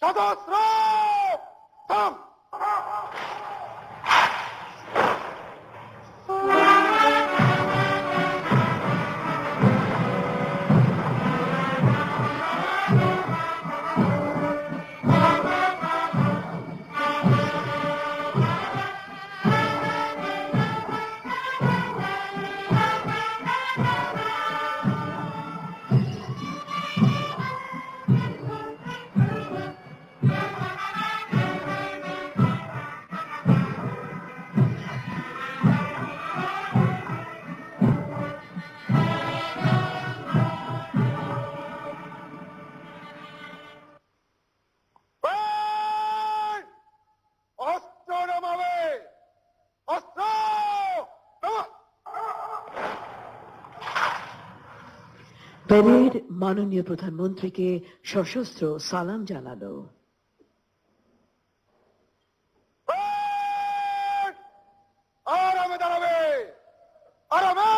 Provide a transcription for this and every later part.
সহস্র থাম। অস্ত্র নামাবে, অস্ত্র প্যারেড মাননীয় প্রধানমন্ত্রীকে সশস্ত্র সালাম জানালো। আরামে দাঁড়াবে, আরামে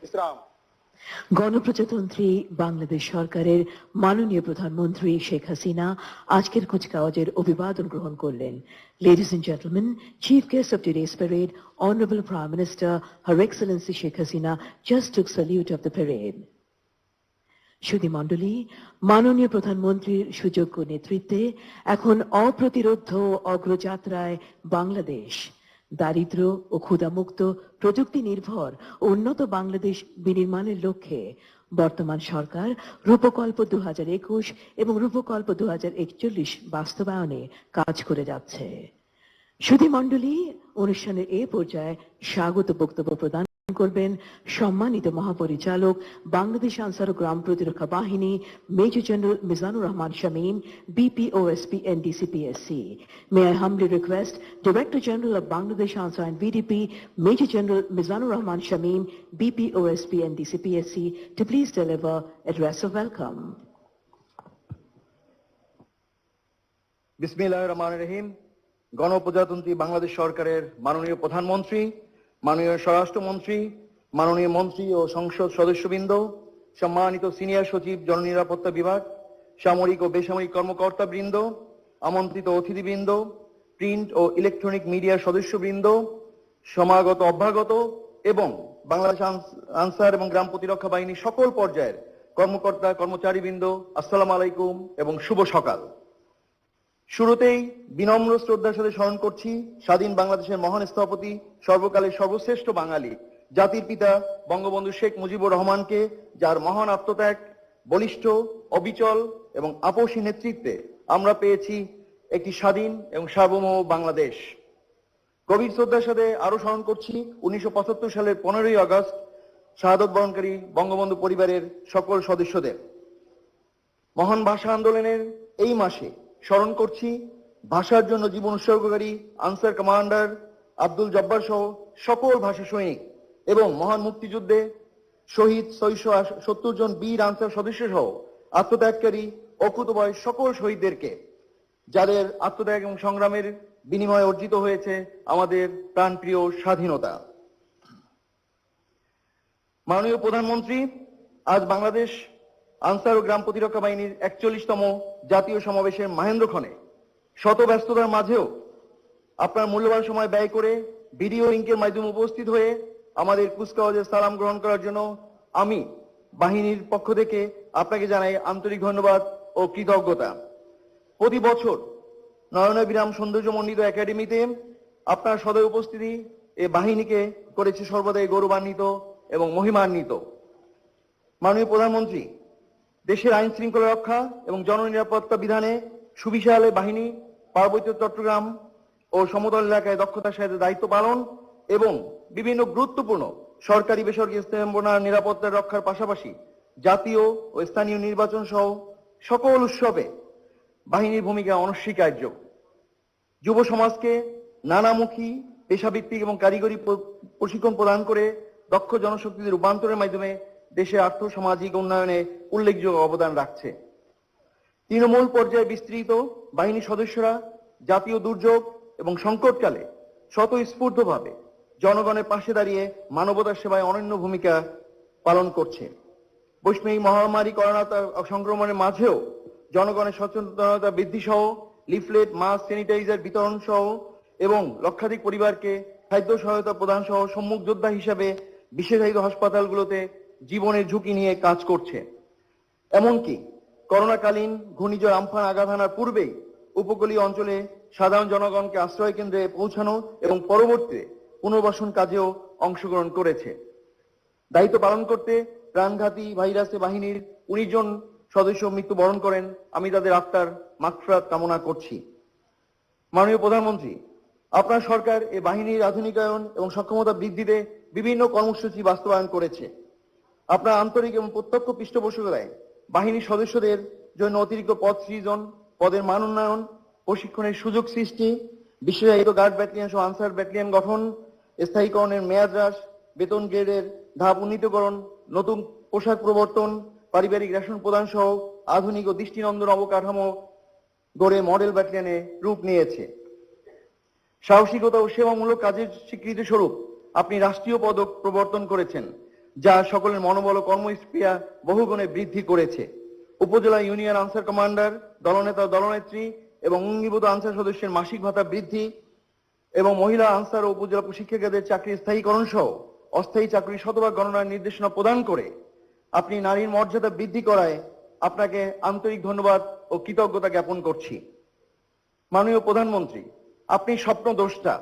বিশ্রাম। গণপ্রজাতন্ত্রী বাংলাদেশ সরকারের মাননীয় প্রধানমন্ত্রী শেখ হাসিনা আজকের কুচকাওয়াজের অভিবাদন গ্রহণ করলেন। Ladies and gentlemen, Chief Guest of today's parade, Honorable Prime Minister, Her Excellency Sheikh Hasina just took salute of the parade. সুধী মণ্ডলী, মাননীয় প্রধানমন্ত্রীর সুযোগ্য নেতৃত্বে এখন অপ্রতিরোধ্য অগ্রযাত্রায় বাংলাদেশ। দারিদ্র ও ক্ষুধামুক্ত প্রযুক্তি নির্ভর উন্নত বাংলাদেশ বিনির্মাণের লক্ষ্যে বর্তমান সরকার রূপকল্প 2021 এবং রূপকল্প 2041 বাস্তবায়নে কাজ করে যাচ্ছে। সুধী মণ্ডলী, অনুষ্ঠানের এ পর্যায়ে স্বাগত বক্তব্য প্রদান করবেন সম্মানিত মহাপরিচালক বাংলাদেশ আনসার ও গ্রাম প্রতিরক্ষা বাহিনী major general Mizanur Rahman Shamim, BPOSP NDCPSC. May I humbly request Director General of Bangladesh Ansar and VDP Major General Mizanur Rahman Shameem, BPOSP NDCPSC, to please deliver address of welcome. বিসমিল্লাহির রহমানির রহিম। গণপ্রজাতন্ত্রী বাংলাদেশ সরকারের মাননীয় প্রধানমন্ত্রী, মাননীয় স্বরাষ্ট্রমন্ত্রী, মাননীয় মন্ত্রী ও সংসদ সদস্যবৃন্দ, সম্মানিত সিনিয়র সচিব জননিরাপত্তা বিভাগ, সামরিক ও বেসামরিক কর্মকর্তাবৃন্দ, আমন্ত্রিত অতিথিবৃন্দ, প্রিন্ট ও ইলেকট্রনিক মিডিয়ার সদস্যবৃন্দ, সমাগত অভ্যাগত এবং বাংলাদেশ আনসার এবং গ্রাম প্রতিরক্ষা বাহিনীর সকল পর্যায়ের কর্মকর্তা কর্মচারীবৃন্দ, আসসালামু আলাইকুম এবং শুভ সকাল। শুরুতেই বিনম্র শ্রদ্ধার সাথে স্মরণ করছি স্বাধীন বাংলাদেশের মহান স্থপতি, সর্বকালের সর্বশ্রেষ্ঠ বাঙালি, জাতির পিতা বঙ্গবন্ধু শেখ মুজিবুর রহমানকে, যার মহান আত্মত্যাগ, বলিষ্ঠ, অবিচল এবং আপসী নেতৃত্বে আমরা পেয়েছি একটি স্বাধীন এবং সার্বভৌম বাংলাদেশ। গভীর শ্রদ্ধার সাথে আরো স্মরণ করছি 1975 সালের 15ই আগস্ট শাহাদত বরণকারী বঙ্গবন্ধু পরিবারের সকল সদস্যদের। মহান ভাষা আন্দোলনের এই মাসে স্মরণ করছি ভাষার জন্য জীবন উৎসর্গকারী আনসার কমান্ডার আব্দুল জব্বার সহ সকল ভাষা সৈনিক এবং মহান মুক্তিযুদ্ধে শহীদ 670 জন বীর আনসার সদস্য সহ আত্মত্যাগকারী অকুতোভয় সকল শহীদদেরকে, যাদের আত্মত্যাগ এবং সংগ্রামের বিনিময়ে অর্জিত হয়েছে আমাদের প্রাণপ্রিয় স্বাধীনতা। মাননীয় প্রধানমন্ত্রী, আজ বাংলাদেশ আনসার ও গ্রাম প্রতিরক্ষা বাহিনীর 41তম জাতীয় সমাবেশের মাহেন্দ্রক্ষণে শত ব্যস্ততার মাঝেও আপনার মূল্যবান সময় ব্যয় করে ভিডিও লিঙ্কের মাধ্যমে উপস্থিত হয়ে আমাদের কুচকাওয়াজের সালাম গ্রহণ করার জন্য আমি বাহিনীর পক্ষ থেকে আপনাকে জানাই আন্তরিক ধন্যবাদ ও কৃতজ্ঞতা। প্রতি বছর নয়নাভিরাম সৌন্দর্যমণ্ডিত একাডেমিতে আপনার সদয় উপস্থিতি এ বাহিনীকে করেছে সর্বদাই গৌরবান্বিত এবং মহিমান্বিত। মাননীয় প্রধানমন্ত্রী, দেশের আইন শৃঙ্খলা রক্ষা এবং জননিরাপত্তা বিধানে সুবিশাল বাহিনী পার্বত্য চট্টগ্রাম ও সমতল এলাকায় দক্ষতার সাথে দায়িত্ব পালন এবং বিভিন্ন গুরুত্বপূর্ণ সরকারি বেসরকারি স্থাপনার নিরাপত্তা রক্ষার পাশাপাশি জাতীয় ও স্থানীয় নির্বাচন সহ সকল উৎসবে বাহিনীর ভূমিকা অনস্বীকার্য। যুব সমাজকে নানামুখী পেশাভিত্তিক এবং কারিগরি প্রশিক্ষণ প্রদান করে দক্ষ জনশক্তিতে রূপান্তরের মাধ্যমে দেশের আর্থ সামাজিক উন্নয়নে উল্লেখযোগ্য অবদান রাখছে। তৃণমূল পর্যায়ে বিস্তৃত বাহিনীর সদস্যরা জাতীয় দুর্যোগ এবং সংকটকালে স্বতঃস্ফূর্তভাবে জনগণের পাশে দাঁড়িয়ে মানবতার সেবায় অনন্য ভূমিকা পালন করছে। বৈশ্বিক মহামারী করোনা সংক্রমণের মাঝেও জনগণের সচেতনতা বৃদ্ধি সহ লিফলেট, মাস্ক, স্যানিটাইজার বিতরণ সহ এবং লক্ষাধিক পরিবারকে খাদ্য সহায়তা প্রদান সহ সম্মুখ যোদ্ধা হিসাবে বিশেষায়িত হাসপাতালগুলোতে জীবনের ঝুঁকি নিয়ে কাজ করছে। এমনকি করোনাকালীন ঘূর্ণিঝড় আম্ফান আঘাত হানার পূর্বেই উপকূলীয় অঞ্চলে সাধারণ জনগণকে আশ্রয় কেন্দ্রে পৌঁছানো এবং পরবর্তীতে পুনর্বাসন কাজেও অংশগ্রহণ করেছে। দায়িত্ব পালন করতে প্রাণঘাতী ভাইরাসে বাহিনীর 19 জন সদস্য মৃত্যুবরণ করেন। আমি তাদের আত্মার মাগফিরাত কামনা করছি। মাননীয় প্রধানমন্ত্রী, আপনার সরকার এই বাহিনীর আধুনিকায়ন এবং সক্ষমতা বৃদ্ধিতে বিভিন্ন কর্মসূচি বাস্তবায়ন করেছে। আপনার আন্তরিক এবং প্রত্যক্ষ পৃষ্ঠপোষকতায় বাহিনীর সদস্যদের জন্য অতিরিক্ত পদ সৃজন, পদের মান উন্নয়ন, প্রশিক্ষণের সুযোগ সৃষ্টি, বিশেষায়িত গার্ড ব্যাটালিয়ন সহ আনসার ব্যাটালিয়ন গঠন, স্থায়ীকরণের মেয়াদ হ্রাস, বেতন গ্রেডের ধাপ উন্নীতকরণ, নতুন পোশাক প্রবর্তন, পারিবারিক রেশন প্রদান সহ আধুনিক ও দৃষ্টিনন্দন অবকাঠামো গড়ে মডেল ব্যাটালিয়নে রূপ নিয়েছে। সাহসিকতা ও সেবামূলক কাজের স্বীকৃতি স্বরূপ আপনি রাষ্ট্রীয় পদক প্রবর্তন করেছেন, যা সকলের মনোবল ও কর্মস্পৃহা বহুগুণে বৃদ্ধি করেছে। উপজেলা ইউনিয়ন আনসার কমান্ডার, দলনেতা, দলনেত্রী এবং অঙ্গীভূত আনসার সদস্যের মাসিক ভাতা বৃদ্ধি এবং মহিলা আনসার ও উপজেলা প্রশিক্ষিকাদের চাকরির স্থায়ীকরণ সহ অস্থায়ী চাকরি শতভাগ গণনার নির্দেশনা প্রদান করে আপনি নারীর মর্যাদা বৃদ্ধি করায় আপনাকে আন্তরিক ধন্যবাদ ও কৃতজ্ঞতা জ্ঞাপন করছি। মাননীয় প্রধানমন্ত্রী, আপনি স্বপ্নদ্রষ্টা,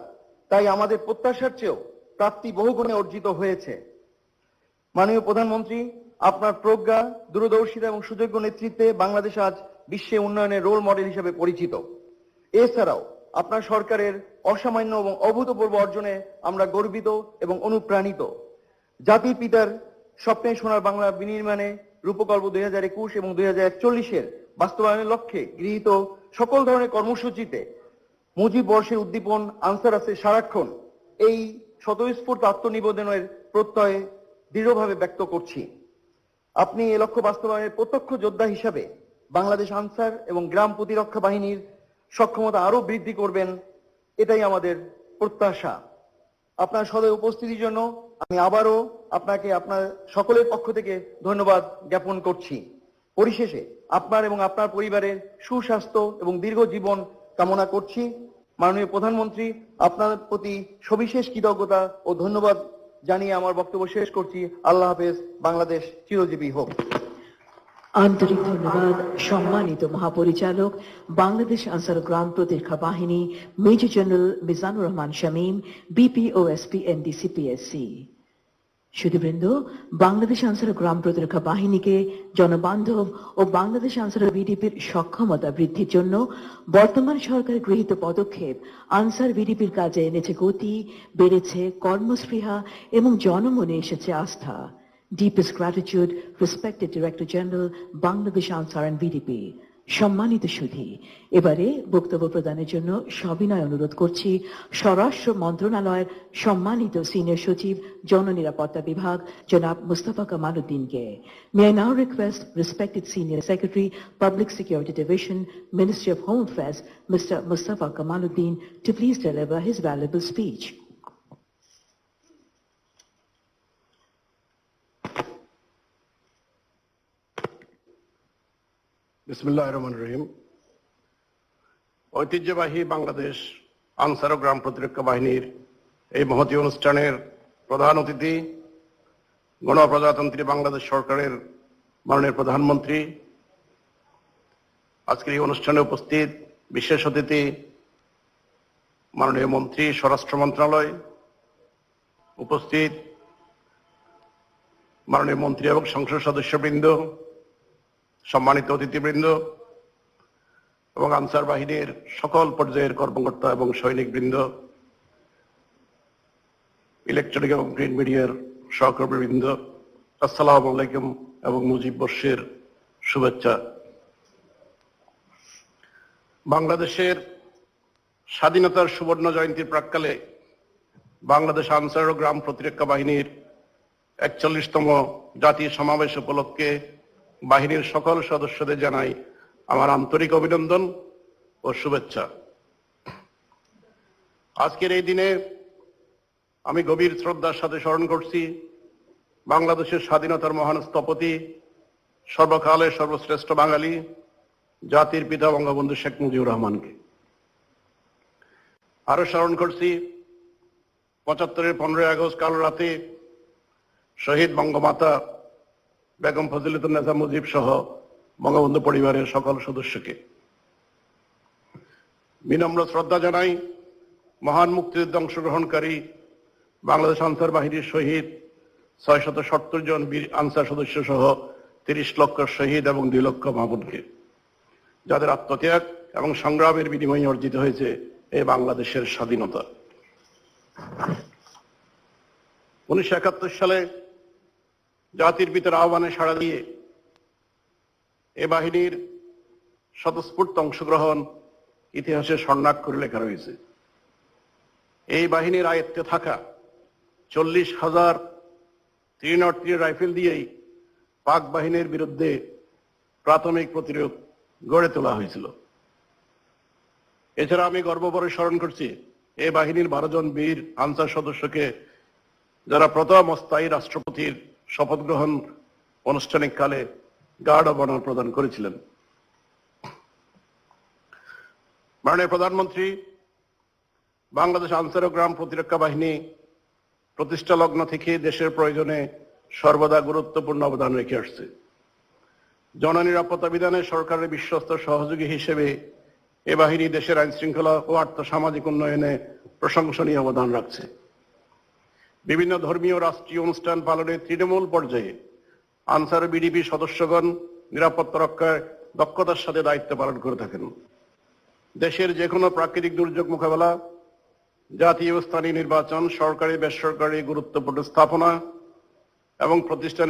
তাই আমাদের প্রত্যাশার চেয়েও প্রাপ্তি বহুগুণে অর্জিত হয়েছে। মাননীয় প্রধানমন্ত্রী, আপনার প্রজ্ঞা, দূরদর্শিতা এবং সুযোগ্য নেতৃত্বে বাংলাদেশ আজ বিশ্বে উন্নয়নের রোল মডেল হিসেবে পরিচিত। এছাড়াও আপনার সরকারের অসামান্য এবং অভূতপূর্ব অর্জনে আমরা গর্বিত এবং অনুপ্রাণিত। জাতির পিতার স্বপ্নে সোনার বাংলা বিনির্মাণে রূপকল্প 2021 এবং 2041 বাস্তবায়নের লক্ষ্যে গৃহীত সকল ধরনের কর্মসূচিতে মুজিব বর্ষের উদ্দীপন আনসার আছে সারাক্ষণ এই স্বতঃস্ফূর্ত আত্মনিবেদনের প্রত্যয়ে দৃঢ়ভাবে ব্যক্ত করছি। আপনি এ লক্ষ্য বাস্তবায়নের প্রত্যক্ষ যোদ্ধা হিসাবে বাংলাদেশ আনসার এবং গ্রাম প্রতিরক্ষা বাহিনীর সক্ষমতা আরো বৃদ্ধি করবেন, এটাই আমাদের প্রত্যাশা। আপনার সদয় উপস্থিতির জন্য আমি আবারও আপনাকে আপনার সকলের পক্ষ থেকে ধন্যবাদ জ্ঞাপন করছি। পরিশেষে আপনার এবং আপনার পরিবারের সুস্বাস্থ্য এবং দীর্ঘ জীবন কামনা করছি। মাননীয় প্রধানমন্ত্রী, আপনার প্রতি সবিশেষ কৃতজ্ঞতা ও ধন্যবাদ জানিয়ে আমার বক্তব্য শেষ করছি। আল্লাহ হাফেজ। বাংলাদেশ চিরজীবী হোক। আন্তরিক ধন্যবাদ সম্মানিত মহাপরিচালক, বাংলাদেশ আনসার গ্রাম প্রতিরক্ষা বাহিনী, major general Mizanur Rahman Shamim, BPOSP NDC PSC. সুধীবৃন্দ, বাংলাদেশ আনসার গ্রাম প্রতিরক্ষা বাহিনীকে জনবান্ধব ও বাংলাদেশ আনসার ভিডিপির সক্ষমতা বৃদ্ধির জন্য বর্তমান সরকার গৃহীত পদক্ষেপ আনসার ভিডিপির কাজে এনেছে গতি, বেড়েছে কর্মস্পৃহা এবং জনমনে এসেছে আস্থা। Deepest gratitude, respected Director General, Bangladesh Ansar and VDP. সম্মানিত সুধী, এবারে বক্তব্য প্রদানের জন্য সবিনয় অনুরোধ করছি স্বরাষ্ট্র মন্ত্রণালয়ের সম্মানিত সিনিয়র সচিব জননিরাপত্তা বিভাগ জনাব মুস্তাফা কামাল উদ্দিনকে। May I now request respected Senior Secretary, Public Security Division, Ministry of Home Affairs, Mr. Mustafa Kamaluddin, to please deliver his valuable speech. বিসমিল্লাহির রহমানির রহিম। ঐতিহ্যবাহী বাংলাদেশ আনসার ও গ্রাম প্রতিরক্ষা বাহিনীর এই মহতী অনুষ্ঠানের প্রধান অতিথি, গণপ্রজাতন্ত্রী বাংলাদেশ সরকারের মাননীয় প্রধানমন্ত্রী, আজকের এই অনুষ্ঠানে উপস্থিত বিশেষ অতিথি মাননীয় মন্ত্রী স্বরাষ্ট্র মন্ত্রণালয়, উপস্থিত মাননীয় মন্ত্রী এবং সংসদ সদস্যবৃন্দ, সম্মানিত অতিথিবৃন্দ এবং আনসার বাহিনীর সকল পর্যায়ের কর্মকর্তা এবং সৈনিকবৃন্দ, ইলেকট্রনিক এবং প্রিন্ট মিডিয়ার সহকর্মীবৃন্দ, আসসালামু আলাইকুম এবং মুজিব বর্ষের শুভেচ্ছা। বাংলাদেশের স্বাধীনতার সুবর্ণ জয়ন্তীর প্রাক্কালে বাংলাদেশ আনসার ও গ্রাম প্রতিরক্ষা বাহিনীর 41তম জাতীয় সমাবেশ উপলক্ষে বাহিনীর সকল সদস্যদের জানাই আমার আন্তরিক অভিনন্দন ও শুভেচ্ছা। আজকের এই দিনে আমি গভীর শ্রদ্ধার সাথে স্মরণ করছি বাংলাদেশের স্বাধীনতার মহান স্থপতি, সর্বকালের সর্বশ্রেষ্ঠ বাঙালি, জাতির পিতা বঙ্গবন্ধু শেখ মুজিবুর রহমানকে। আরো স্মরণ করছি ৭৫-এর 15ই আগস্ট কাল রাতে শহীদ বঙ্গমাতা বেগম ফজিলাতুন্নেসা মুজিব সহ বঙ্গবন্ধু পরিবারের সকল সদস্যকে। বিনম্র শ্রদ্ধা জানাই মহান মুক্তিযুদ্ধে অংশগ্রহণকারী বাংলাদেশ আনসার বাহিনীর শহীদ ৬৭০ জন বীর আনসার সদস্য সহ ৩০ লক্ষ শহীদ এবং ২ লক্ষ মা বোনকে, যাদের আত্মত্যাগ এবং সংগ্রামের বিনিময়ে অর্জিত হয়েছে এই বাংলাদেশের স্বাধীনতা। ১৯৭১ সালে জাতির পিতার আহ্বানে সাড়া দিয়ে এ বাহিনীর স্বতঃস্ফূর্ত অংশগ্রহণ ইতিহাসে স্বর্ণাক্ষরে লেখা রয়েছে। এই বাহিনীর আয়ত্তে থাকা ৪০,০০০ 303 রাইফেল দিয়েই পাক বাহিনীর বিরুদ্ধে প্রাথমিক প্রতিরোধ গড়ে তোলা হয়েছিল। এছাড়া আমি গর্বভরে স্মরণ করছি এই বাহিনীর 12 জন বীর আনসার সদস্যকে, যারা প্রথম অস্থায়ী রাষ্ট্রপতির শপথ গ্রহণ আনুষ্ঠানিক কালে গার্ড অব অনার প্রদান করেছিলেন। মাননীয় প্রধানমন্ত্রী বাংলাদেশ আনসার ও গ্রাম প্রতিরক্ষা বাহিনী প্রতিষ্ঠা লগ্ন থেকে দেশের প্রয়োজনে সর্বদা গুরুত্বপূর্ণ অবদান রেখে আসছে। জননিরাপত্তা বিধানে সরকারের বিশ্বস্ত সহযোগী হিসেবে এ বাহিনী দেশের আইন শৃঙ্খলা ও আর্থসামাজিক উন্নয়নে প্রশংসনীয় অবদান রাখছে। বিভিন্ন ধর্মীয় রাষ্ট্রীয় অনুষ্ঠান পালনে তৃণমূল পর্যায়ে আনসার বিডিপি সদস্যগণ নিরাপত্তা রক্ষায় দক্ষতার সাথে দায়িত্ব পালন করে থাকেন। দেশের যে কোনো প্রাকৃতিক দুর্যোগ মোকাবেলা, জাতীয় স্থানীয় নির্বাচন, সরকারি বেসরকারি গুরুত্বপূর্ণ স্থাপনা এবং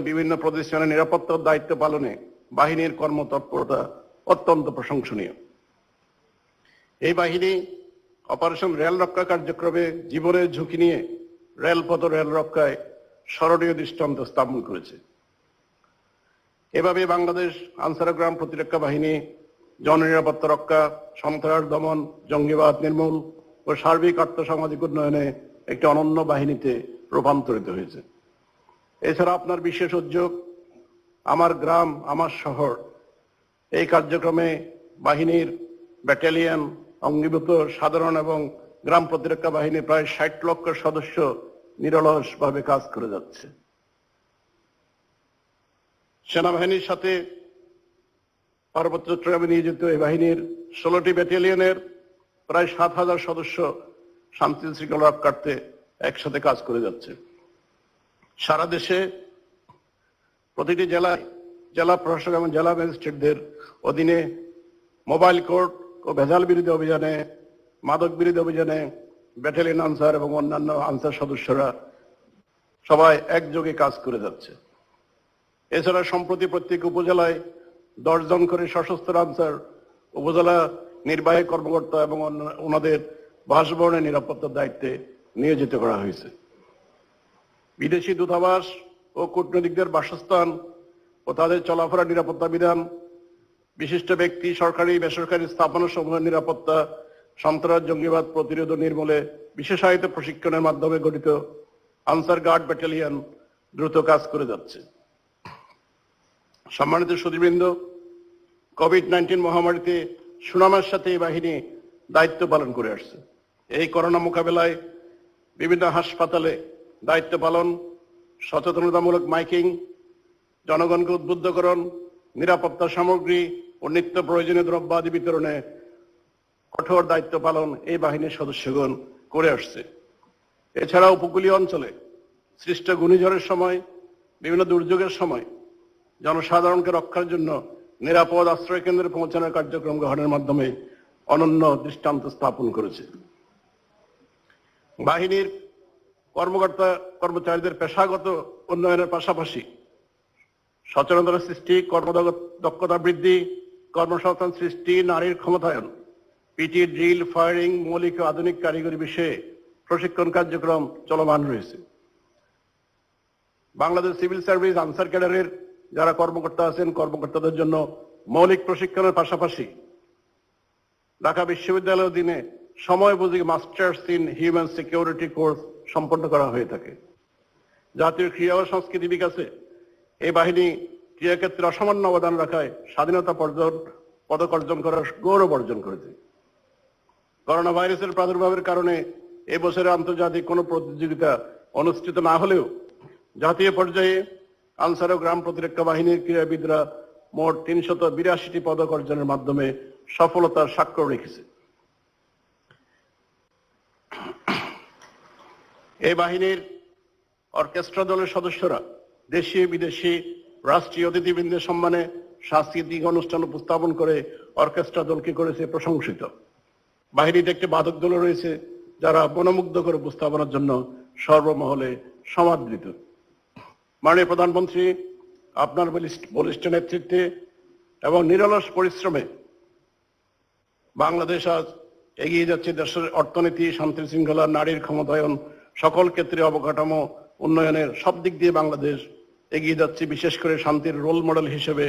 বিভিন্ন প্রতিষ্ঠানের নিরাপত্তার দায়িত্ব পালনে বাহিনীর কর্মতৎপরতা অত্যন্ত প্রশংসনীয়। এই বাহিনী অপারেশন রেল রক্ষা কার্যক্রমে জীবনের ঝুঁকি নিয়ে রেলপথ রেল রক্ষায় স্মরণীয় দৃষ্টান্ত স্থাপন করেছে। এভাবে বাংলাদেশ আনসার গ্রাম প্রতিরক্ষা বাহিনী জননিরাপত্তা রক্ষা, সন্ত্রাস দমন, জঙ্গিবাদ নির্মূল ও সার্বিক আর্থসামাজিক উন্নয়নে একটি অনন্য বাহিনীতে রূপান্তরিত হয়েছে। এছাড়া আপনার বিশেষ উদ্যোগ আমার গ্রাম আমার শহর, এই কার্যক্রমে বাহিনীর ব্যাটালিয়ন, অঙ্গীভূত সাধারণ এবং গ্রাম প্রতিরক্ষা বাহিনীর প্রায় ৬০ লক্ষ সদস্য নিরলসভাবে কাজ করে যাচ্ছে। সেনাবাহিনীর সাথে পার্বত্য চট্টগ্রামে নিয়োজিত এই বাহিনীর ১৬টি ব্যাটালিয়নের প্রায় ৭,০০০ সদস্য শান্তি শৃঙ্খলা রক্ষার্থে একসাথে কাজ করে যাচ্ছে। সারা দেশে প্রতিটি জেলায় জেলা প্রশাসক এবং জেলা ম্যাজিস্ট্রেটদের অধীনে মোবাইল কোর্ট ও ভেজাল বিরোধী অভিযানে, মাদক বিরোধী অভিযানে ব্যাটালিয়ন আনসার এবং অন্যান্য আনসার সদস্যরা সবাই একযোগে কাজ করে যাচ্ছে। এছাড়া সম্প্রতি প্রত্যেক উপজেলায় 10 জন করে সশস্ত্র আনসার উপজেলা নির্বাহী কর্মকর্তা এবং ওনাদের বাসভবনের নিরাপত্তার দায়িত্বে নিয়োজিত করা হয়েছে। বিদেশি দূতাবাস ও কূটনীতিকদের বাসস্থান ও তাদের চলাফেরার নিরাপত্তা বিধান, বিশিষ্ট ব্যক্তি, সরকারি বেসরকারি স্থাপনা সমূহের নিরাপত্তা, সন্ত্রাস জঙ্গিবাদ প্রতিরোধ ও নির্মূলে বিশেষায়িত প্রশিক্ষণের মাধ্যমে গঠিত আনসার গার্ড ব্যাটালিয়ন দ্রুত কাজ করে যাচ্ছে। সম্মানিত সুধীবৃন্দ, কোভিড-19 মহামারীতে সুনামের সাথে এই বাহিনী দায়িত্ব পালন করে আসছে। এই করোনা মোকাবেলায় বিভিন্ন হাসপাতালে দায়িত্ব পালন, সচেতনতামূলক মাইকিং, জনগণকে উদ্বুদ্ধকরণ, নিরাপত্তা সামগ্রী ও নিত্য প্রয়োজনীয় দ্রব্যাদি বিতরণে কঠোর দায়িত্ব পালন এই বাহিনীর সদস্যগণ করে আসছে। এছাড়া উপকূলীয় অঞ্চলে সৃষ্ট ঘূর্ণিঝড়ের সময়, বিভিন্ন দুর্যোগের সময় জনসাধারণকে রক্ষার জন্য নিরাপদ আশ্রয় কেন্দ্রে পৌঁছানোর কার্যক্রম গ্রহণের মাধ্যমে অনন্য দৃষ্টান্ত স্থাপন করেছে। বাহিনীর কর্মকর্তা কর্মচারীদের পেশাগত উন্নয়নের পাশাপাশি সচেতনতা সৃষ্টি, কর্মদক্ষতা বৃদ্ধি, কর্মসংস্থান সৃষ্টি, নারীর ক্ষমতায়ন, পিটি, ড্রিল, ফায়ারিং, মৌলিক ও আধুনিক কারিগরি বিষয়ে প্রশিক্ষণ কার্যক্রম চলমান রয়েছে। বাংলাদেশ সিভিল সার্ভিস আনসার ক্যাডারের যারা কর্মকর্তা আছেন, কর্মকর্তাদের জন্য মৌলিক প্রশিক্ষণের পাশাপাশি ঢাকা বিশ্ববিদ্যালয়ের অধীনে সময় বুঝি masters in human security course সম্পন্ন করা হয়ে থাকে। জাতীয় ক্রীড়া ও সংস্কৃতি বিকাশে এই বাহিনী ক্রীড়াক্ষেত্রে অসামান্য অবদান রাখায় স্বাধীনতা পদক অর্জন করার গৌরব অর্জন করেছে। করোনা ভাইরাসের প্রাদুর্ভাবের কারণে এবছরে আন্তর্জাতিক কোনো প্রতিযোগিতা অনুষ্ঠিত না হলেও জাতীয় পর্যায়ে আনসার ও গ্রাম প্রতিরক্ষা বাহিনীর ক্রীড়াবিদরা মোট 382টি পদক অর্জনের মাধ্যমে সফলতার স্বাক্ষর রেখেছে। এই বাহিনীর অর্কেস্ট্রা দলের সদস্যরা দেশীয় বিদেশি রাষ্ট্রীয় অতিথিবৃন্দের সম্মানে সাংস্কৃতিক অনুষ্ঠান উপস্থাপন করে অর্কেস্ট্রা দলকে করেছে প্রশংসিত। বাহিনীতে একটি বাদক দল রয়েছে যারা মনোমুগ্ধকর উপস্থাপনার জন্য সর্বমহলে সমাদৃত। মাননীয় প্রধানমন্ত্রী, আপনার বলিষ্ঠ নেতৃত্বে এবং নিরলস পরিশ্রমে বাংলাদেশ আজ এগিয়ে যাচ্ছে। দেশের অর্থনীতি, শান্তি শৃঙ্খলা, নারীর ক্ষমতায়ন, সকল ক্ষেত্রে অবকাঠামো উন্নয়নের সব দিক দিয়ে বাংলাদেশ এগিয়ে যাচ্ছে। বিশেষ করে শান্তির রোল মডেল হিসেবে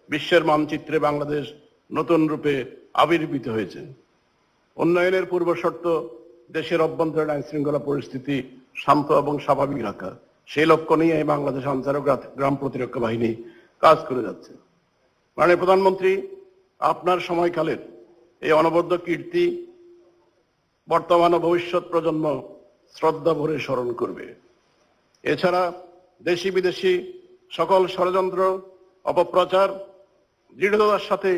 বিশ্বের মানচিত্রে বাংলাদেশ নতুন রূপে আবির্ভূত হয়েছে। উন্নয়নের পূর্ব শর্ত দেশের অভ্যন্তরীণ আইন শৃঙ্খলা পরিস্থিতি শান্ত এবং স্বাভাবিক রাখা। সেই লক্ষ্য নিয়ে বাংলাদেশ আনসার ও গ্রাম প্রতিরক্ষা বাহিনী কাজ করে যাচ্ছে। মাননীয় প্রধানমন্ত্রী, আপনার সময়কালের এই অনবদ্য কীর্তি বর্তমান ও ভবিষ্যৎ প্রজন্ম শ্রদ্ধা ভরে স্মরণ করবে। এছাড়া দেশি বিদেশি সকল ষড়যন্ত্র, অপপ্রচার দৃঢ়তার সাথে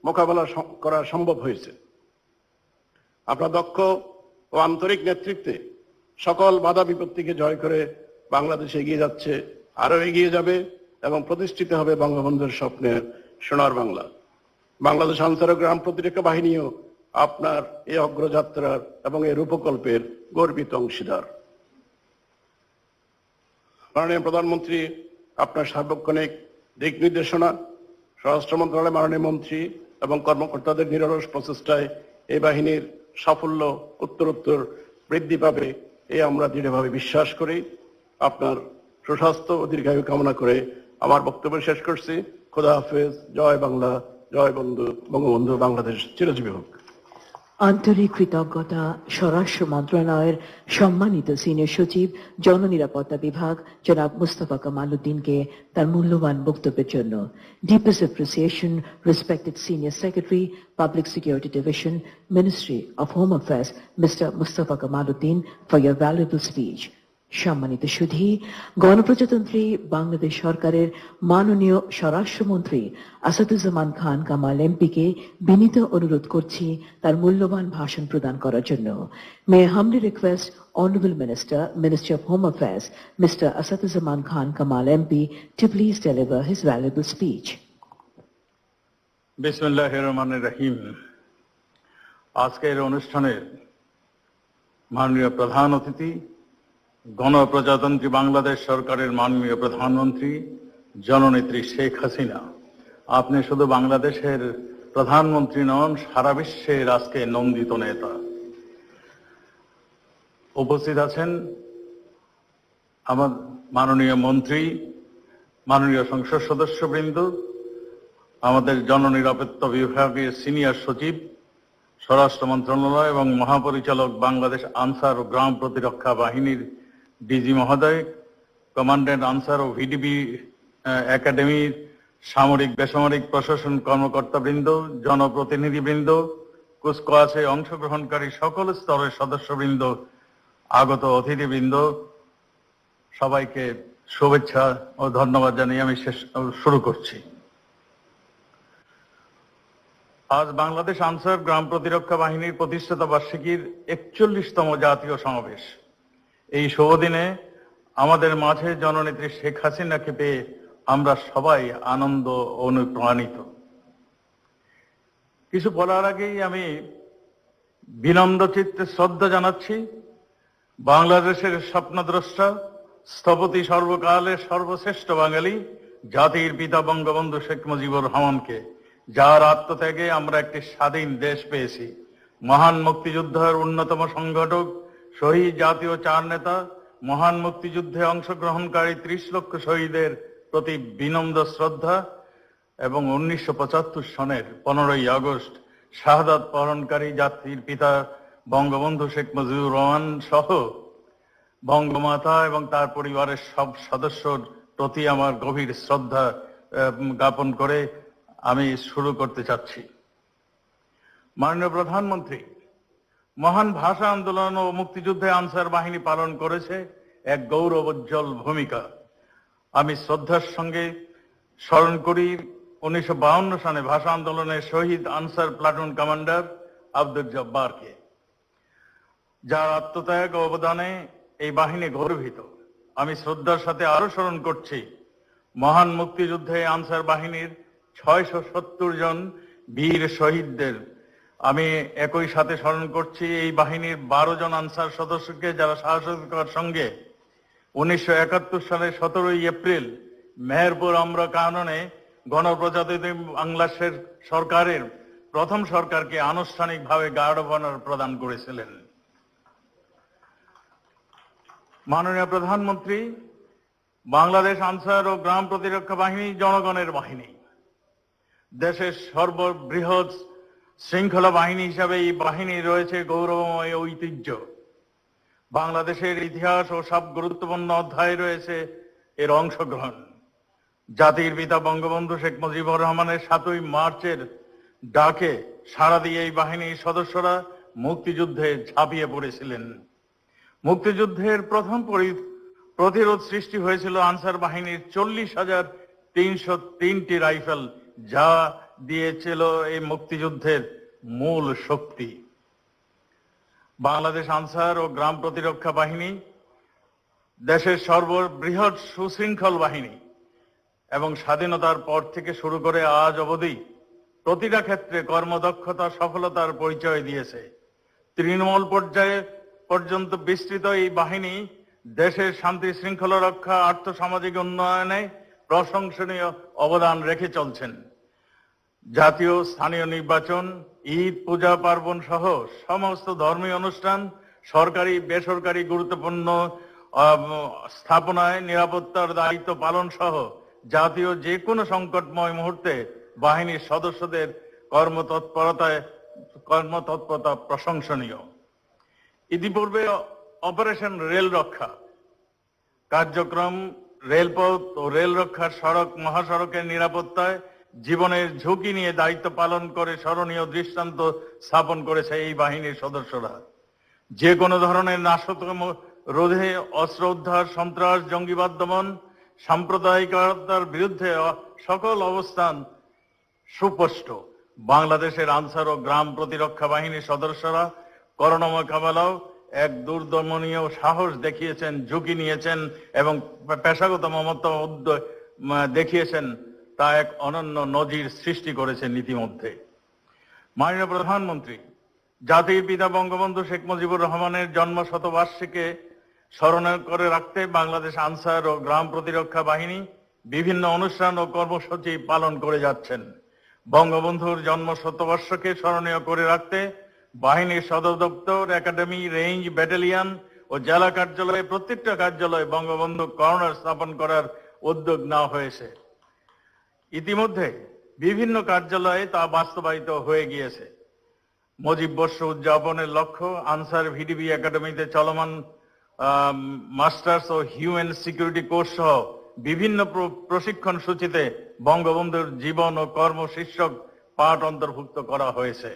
মোকাবেলা করা সম্ভব হয়েছে। আপনার দক্ষ ও আন্তরিক নেতৃত্বে সকল বাধা বিপত্তিকে জয় করে বাংলাদেশ এগিয়ে যাচ্ছে, আরো এগিয়ে যাবে এবং প্রতিষ্ঠিত হবে বঙ্গবন্ধুর স্বপ্নের সোনার বাংলা। বাংলাদেশ আনসার ও গ্রাম প্রতিরক্ষা বাহিনীও আপনার এই অগ্রযাত্রার এবং এই রূপকল্পের গর্বিত অংশীদার। মাননীয় প্রধানমন্ত্রী, আপনার সার্বক্ষণিক দিক নির্দেশনা, স্বরাষ্ট্র মন্ত্রণালয়ের মাননীয় মন্ত্রী এবং কর্মকর্তাদের নিরলস প্রচেষ্টায় এই বাহিনীর সাফল্য উত্তরোত্তর বৃদ্ধি পাবে, এই আমরা দৃঢ়ভাবে বিশ্বাস করি। আপনার সুস্বাস্থ্য ও দীর্ঘায়ু কামনা করে আমার বক্তব্য শেষ করছি। খোদা হাফেজ। জয় বাংলা, জয় বঙ্গবন্ধু, বাংলাদেশ চিরজীবী হোক। আন্তরিক কৃতজ্ঞতা স্বরাষ্ট্র মন্ত্রণালয়ের সম্মানিত সিনিয়র সচিব জননিরাপত্তা বিভাগ জনাব মুস্তফা কামাল উদ্দিনকে তার মূল্যবান বক্তব্যের জন্য। Deepest appreciation respected senior secretary public security division ministry of home affairs mister Mustafa Kamal Uddin for your valuable speech. সম্মানিত সুধী, গণপ্রজাতন্ত্রী বাংলাদেশ সরকারের মাননীয় স্বরাষ্ট্রমন্ত্রী আসাদুজ্জামান খান কামাল এমপিকে বিনীত অনুরোধ করছি তার মূল্যবান ভাষণ প্রদান করার জন্য। May humbly request honourable minister, ministry of home affairs mister Asaduzzaman Khan Kamal MP to please deliver his valuable speech. বিসমিল্লাহির রহমানির রহিম। আজকের অনুষ্ঠানের মাননীয় প্রধান অতিথি, গণপ্রজাতন্ত্রী বাংলাদেশ সরকারের মাননীয় প্রধানমন্ত্রী জননেত্রী শেখ হাসিনা, আপনি শুধু বাংলাদেশের প্রধানমন্ত্রী নন, সারা বিশ্বের আজকে নন্দিত নেতা। উপস্থিত আছেন আমার মাননীয় মন্ত্রী, মাননীয় সংসদ সদস্যবৃন্দ, আমাদের জননিরাপত্তা বিভাগের সিনিয়র সচিব, স্বরাষ্ট্র মন্ত্রণালয় এবং মহাপরিচালক বাংলাদেশ আনসার ও গ্রাম প্রতিরক্ষা বাহিনীর ডিজি মহোদয়, কমান্ড্যান্ট আনসার ও ভিডিবি একাডেমির সামরিক বেসামরিক প্রশাসন কর্মকর্তাবৃন্দ, জনপ্রতিনিধিবৃন্দ, কুচকাওয়াজে অংশগ্রহণকারী সকল স্তরের সদস্যবৃন্দ, আগত অতিথিবৃন্দ, সবাইকে শুভেচ্ছা ও ধন্যবাদ জানিয়ে আমি শুরু করছি। আজ বাংলাদেশ আনসার গ্রাম প্রতিরক্ষা বাহিনীর প্রতিষ্ঠাতা বার্ষিকীর 41তম জাতীয় সমাবেশ। এই শুভ দিনে আমাদের মাঝে জননেত্রী শেখ হাসিনাকে পেয়ে আমরা সবাই আনন্দ অনুপ্রাণিত। কিছু বলার আগেই আমি বিনম্র চিত্তে শ্রদ্ধা জানাচ্ছি বাংলাদেশের স্বপ্নদ্রষ্টা, স্থপতি, সর্বকালের সর্বশ্রেষ্ঠ বাঙালি, জাতির পিতা বঙ্গবন্ধু শেখ মুজিবুর রহমানকে, যার আত্মত্যাগে আমরা একটি স্বাধীন দেশ পেয়েছি। মহান মুক্তিযুদ্ধের অন্যতম সংগঠক, শহীদ জাতীয় চার নেতা, মহান মুক্তিযুদ্ধে অংশগ্রহণকারী 30 লক্ষ শহীদের প্রতি বিনম্র শ্রদ্ধা এবং 1975 সনের 15ই আগস্ট শাহাদাত বরণকারী জাতির পিতা বঙ্গবন্ধু শেখ মুজিবুর রহমান সহ বঙ্গমাতা এবং তার পরিবারের সব সদস্যর প্রতি আমার গভীর শ্রদ্ধা জ্ঞাপন করে আমি শুরু করতে চাচ্ছি। মাননীয় প্রধানমন্ত্রী, মহান ভাষা আন্দোলন ও মুক্তিযুদ্ধে আনসার বাহিনী পালন করেছে এক গৌরবোজ্জ্বল ভূমিকা। আমি শ্রদ্ধার সঙ্গে স্মরণ করি 1952 সালে ভাষা আন্দোলনের শহীদ আনসার প্লাটুন কমান্ডার আব্দুল জব্বারকে, যার আত্মত্যাগ ও অবদানে এই বাহিনী গর্বিত। আমি শ্রদ্ধার সাথে আরো স্মরণ করছি মহান মুক্তিযুদ্ধে আনসার বাহিনীর 670 জন বীর শহীদদের। আমি একই সাথে স্মরণ করছি এই বাহিনীর 12 জন আনসার সদস্যকে, যারা সাহসিকতার সঙ্গে 1971 সালের 17 এপ্রিল মেহেরপুর আমরা কাননে গণপ্রজাতন্ত্রী বাংলাদেশের সরকারের প্রথম সরকারকে আনুষ্ঠানিকভাবে গার্ড অফ অনার প্রদান করেছিলেন। মাননীয় প্রধানমন্ত্রী, বাংলাদেশ আনসার ও গ্রাম প্রতিরক্ষা বাহিনী জনগণের বাহিনী। দেশের সর্ববৃহৎ শৃঙ্খলা বাহিনী হিসাবে এই বাহিনী রয়েছে গৌরবময় ঐতিহ্য। বাংলাদেশের ইতিহাস ও সব গুরুত্বপূর্ণ অধ্যায়ে রয়েছে এর অংশগ্রহণ। জাতির পিতা বঙ্গবন্ধু শেখ মুজিবুর রহমানের 7ই মার্চের ডাকে সাড়া দিয়ে এই বাহিনীর সদস্যরা মুক্তিযুদ্ধে ঝাঁপিয়ে পড়েছিলেন। মুক্তিযুদ্ধের প্রথম প্রতিরোধ সৃষ্টি হয়েছিল আনসার বাহিনীর 40,303টি রাইফেল, যা দিয়েছিল এই মুক্তিযুদ্ধের মূল শক্তি। বাংলাদেশ আনসার ও গ্রাম প্রতিরক্ষা বাহিনী দেশের সর্ববৃহৎ সুশৃঙ্খল বাহিনী এবং স্বাধীনতার পর থেকে শুরু করে আজ অবধি প্রতিটা ক্ষেত্রে কর্মদক্ষতা সফলতার পরিচয় দিয়েছে। তৃণমূল পর্যায়ে পর্যন্ত বিস্তৃত এই বাহিনী দেশের শান্তি শৃঙ্খলা রক্ষা, আর্থসামাজিক উন্নয়নে প্রশংসনীয় অবদান রেখে চলছেন। জাতীয় স্থানীয় নির্বাচন, ঈদ, পূজা পার্বণ সহ সমস্ত ধর্মীয় অনুষ্ঠান, সরকারি বেসরকারি গুরুত্বপূর্ণ স্থাপনায় নিরাপত্তার দায়িত্ব পালন সহ জাতীয় যে কোনো সংকটময় মুহূর্তে বাহিনীর সদস্যদের কর্মতৎপরতা প্রশংসনীয়। ইতিপূর্বে অপারেশন রেল রক্ষা কার্যক্রম রেলপথ ও রেল রক্ষার সড়ক মহাসড়কের নিরাপত্তায় জীবনের ঝুঁকি নিয়ে দায়িত্ব পালন করে স্মরণীয় দৃষ্টান্ত স্থাপন করেছে এই বাহিনীর সদস্যরা। যে কোনো ধরনের নাশকতা রোধে, অস্ত্র উদ্ধার, সন্ত্রাস, জঙ্গিবাদ দমন, সাম্প্রদায়িকতার বিরুদ্ধে সকল অবস্থান সুস্পষ্ট। বাংলাদেশের আনসার ও গ্রাম প্রতিরক্ষা বাহিনীর সদস্যরা করোনা মোকাবেলাও এক দুর্দমনীয় সাহস দেখিয়েছেন, ঝুঁকি নিয়েছেন এবং পেশাগত মমতা দেখিয়েছেন। তা এক অনন্য নজির সৃষ্টি করেছেন ইতিমধ্যে। মাননীয় প্রধানমন্ত্রী, জাতির পিতা বঙ্গবন্ধু শেখ মুজিবুর রহমানের জন্ম শতবার্ষিকীকে স্মরণ করে রাখতে বাংলাদেশ আনসার ও গ্রাম প্রতিরক্ষা বাহিনী বিভিন্ন অনুষ্ঠান ও কর্মসূচি পালন করে যাচ্ছেন। বঙ্গবন্ধুর জন্ম শতবর্ষকে স্মরণীয় করে রাখতে বাহিনীর সদর দপ্তর, একাডেমি, রেঞ্জ, ব্যাটালিয়ন ও জেলা কার্যালয়ে প্রত্যেকটা কার্যালয়ে বঙ্গবন্ধু কর্নার স্থাপন করার উদ্যোগ নেওয়া হয়েছে। ইতিমধ্যে বিভিন্ন কার্যালয়ে তা বাস্তবায়িত হয়ে গিয়েছে। মুজিব বর্ষ উদযাপনের লক্ষ্য আনসার ভিডিবি একাডেমিতে চলমান মাস্টার্স ও হিউম্যান সিকিউরিটি কোর্স সহ বিভিন্ন প্রশিক্ষণ সূচিতে বঙ্গবন্ধুর জীবন ও কর্ম শীর্ষক পাঠ অন্তর্ভুক্ত করা হয়েছে।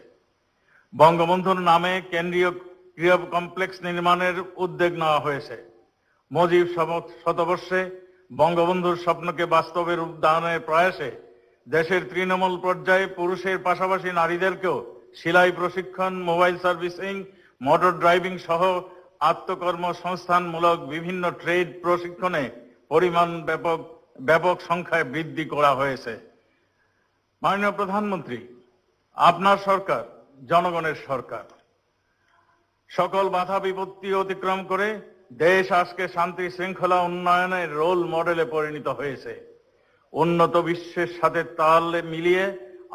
বঙ্গবন্ধুর নামে কেন্দ্রীয় ক্রীড়া কমপ্লেক্স নির্মাণের উদ্যোগ নেওয়া হয়েছে। মুজিব শতবর্ষে বঙ্গবন্ধুর স্বপ্নকে বাস্তবে রূপ দানের প্রয়াসে দেশের তৃণমূল পর্যায়ে পুরুষের পাশাপাশি নারীদেরকেও সেলাই প্রশিক্ষণ, মোবাইল সার্ভিসিং, মোটর ড্রাইভিং সহ আত্মকর্মসংস্থানমূলক বিভিন্ন ট্রেড প্রশিক্ষণে পরিমাণ ব্যাপক সংখ্যায় বৃদ্ধি করা হয়েছে। মাননীয় প্রধানমন্ত্রী, আপনার সরকার জনগণের সরকার। সকল বাধা বিপত্তি অতিক্রম করে দেশ আজকে শান্তি শৃঙ্খলা উন্নয়নের রোল মডেলে পরিণত হয়েছে। উন্নত বিশ্বের সাথে তাল মিলিয়ে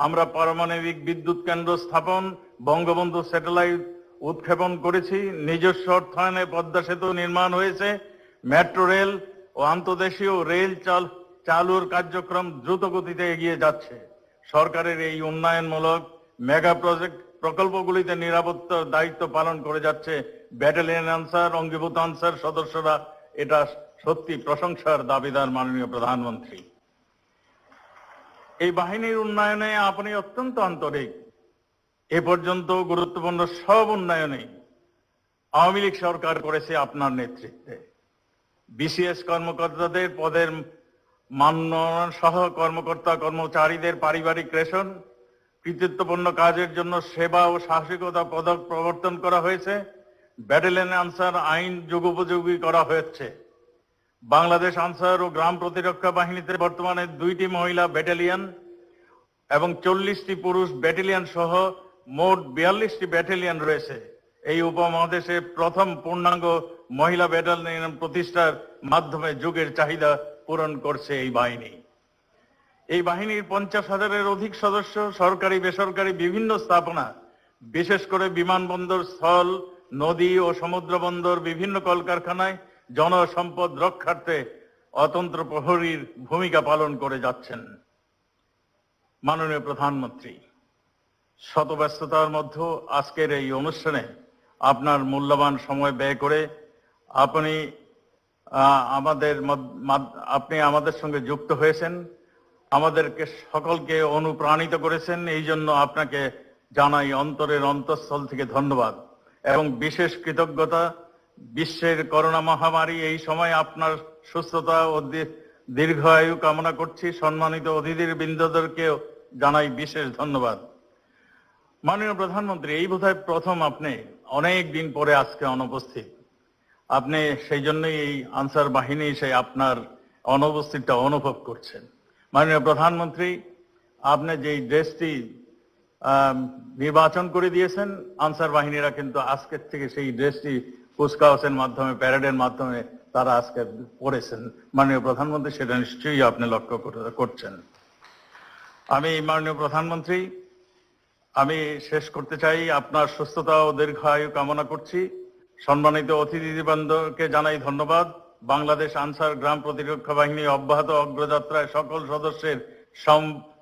আমরা পারমাণবিক বিদ্যুৎ কেন্দ্র স্থাপন, বঙ্গবন্ধু স্যাটেলাইট উৎক্ষেপণ করেছি, নিজস্ব অর্থায়নে পদ্মা সেতু নির্মাণ হয়েছে, মেট্রো রেল ও আন্তঃদেশীয় রেল চালুর কার্যক্রম দ্রুত গতিতে এগিয়ে যাচ্ছে। সরকারের এই উন্নয়নমূলক মেগা প্রকল্পগুলিতে নিরাপত্তার দায়িত্ব পালন করে যাচ্ছে ব্যাটালিয়ন আনসার, অঙ্গীভূত আনসার সদস্যরা, এটা সত্যি প্রশংসার দাবিদার মাননীয় প্রধানমন্ত্রী। এই বাহিনীর উন্নয়নে আপনি অত্যন্ত আন্তরিক। এ পর্যন্ত গুরুত্বপূর্ণ সব উন্নয়নে আওয়ামী লীগ সরকার করেছে আপনার নেতৃত্বে। বিসিএস কর্মকর্তাদের পদের মানোন্নয়ন সহ কর্মকর্তা কর্মচারীদের পারিবারিক রেশন, কৃতিত্বপূর্ণ কাজের জন্য সেবা ও সাহসিকতা পদক প্রবর্তন করা হয়েছে। ব্যাটালিয়ন আনসার আইন যুগোপযোগী করা হয়েছে। বাংলাদেশ আনসার ও গ্রাম প্রতিরক্ষা বাহিনীতে বর্তমানে 2টি মহিলা ব্যাটালিয়ন এবং 40টি পুরুষ ব্যাটালিয়ন সহ মোট 42টি ব্যাটালিয়ন রয়েছে। এই উপমহাদেশে প্রথম পূর্ণাঙ্গ মহিলা ব্যাটালিয়ন প্রতিষ্ঠার মাধ্যমে যুগের চাহিদা পূরণ করছে এই বাহিনী। এই বাহিনীর 50,000-এর অধিক সদস্য সরকারি বেসরকারি বিভিন্ন স্থাপনা, বিশেষ করে বিমানবন্দর, স্থল, নদী ও সমুদ্র বন্দর, বিভিন্ন কলকারখানায় জনসম্পদ রক্ষার্থে অতন্ত্র প্রহরীর ভূমিকা পালন করে যাচ্ছেন। মাননীয় প্রধানমন্ত্রী, শত ব্যস্ততার মধ্যে আজকের এই অনুষ্ঠানে আপনার মূল্যবান সময় ব্যয় করে আপনি আমাদের সঙ্গে যুক্ত হয়েছেন, আমাদেরকে সকলকে অনুপ্রাণিত করেছেন। এই জন্য আপনাকে জানাই অন্তরের অন্তঃস্থল থেকে ধন্যবাদ এবং বিশেষ কৃতজ্ঞতা। বিশ্বের করোনা মহামারী এই সময় আপনার সুস্থতা ও দীর্ঘায়ু কামনা করছি। সম্মানিত অতিথিবৃন্দদেরকেও জানাই বিশেষ ধন্যবাদ। মাননীয় প্রধানমন্ত্রী, এই বোধহয় প্রথম আপনি অনেক দিন পরে আজকে অনুপস্থিত। আপনি সেই জন্যই এই আনসার বাহিনী সেই আপনার অনুপস্থিতটা অনুভব করছেন। মাননীয় প্রধানমন্ত্রী, আপনি যেই ড্রেসটি নির্বাচন করে দিয়েছেন, আনসার বাহিনীরা কিন্তু আজকের থেকে সেই ড্রেসটি কুচকাওয়াজের মাধ্যমে, প্যারেডের মাধ্যমে তারা আজকে পড়েছেন। মাননীয় প্রধানমন্ত্রী, সেটা নিশ্চয়ই আপনি লক্ষ্য করছেন। আমি মাননীয় প্রধানমন্ত্রী, আমি শেষ করতে চাই, আপনার সুস্থতা ও দীর্ঘায়ু কামনা করছি। সম্মানিত অতিথিবৃন্দকে জানাই ধন্যবাদ। বাংলাদেশ আনসার গ্রাম প্রতিরক্ষা বাহিনী অব্যাহত অগ্রযাত্রায় সকল সদস্যের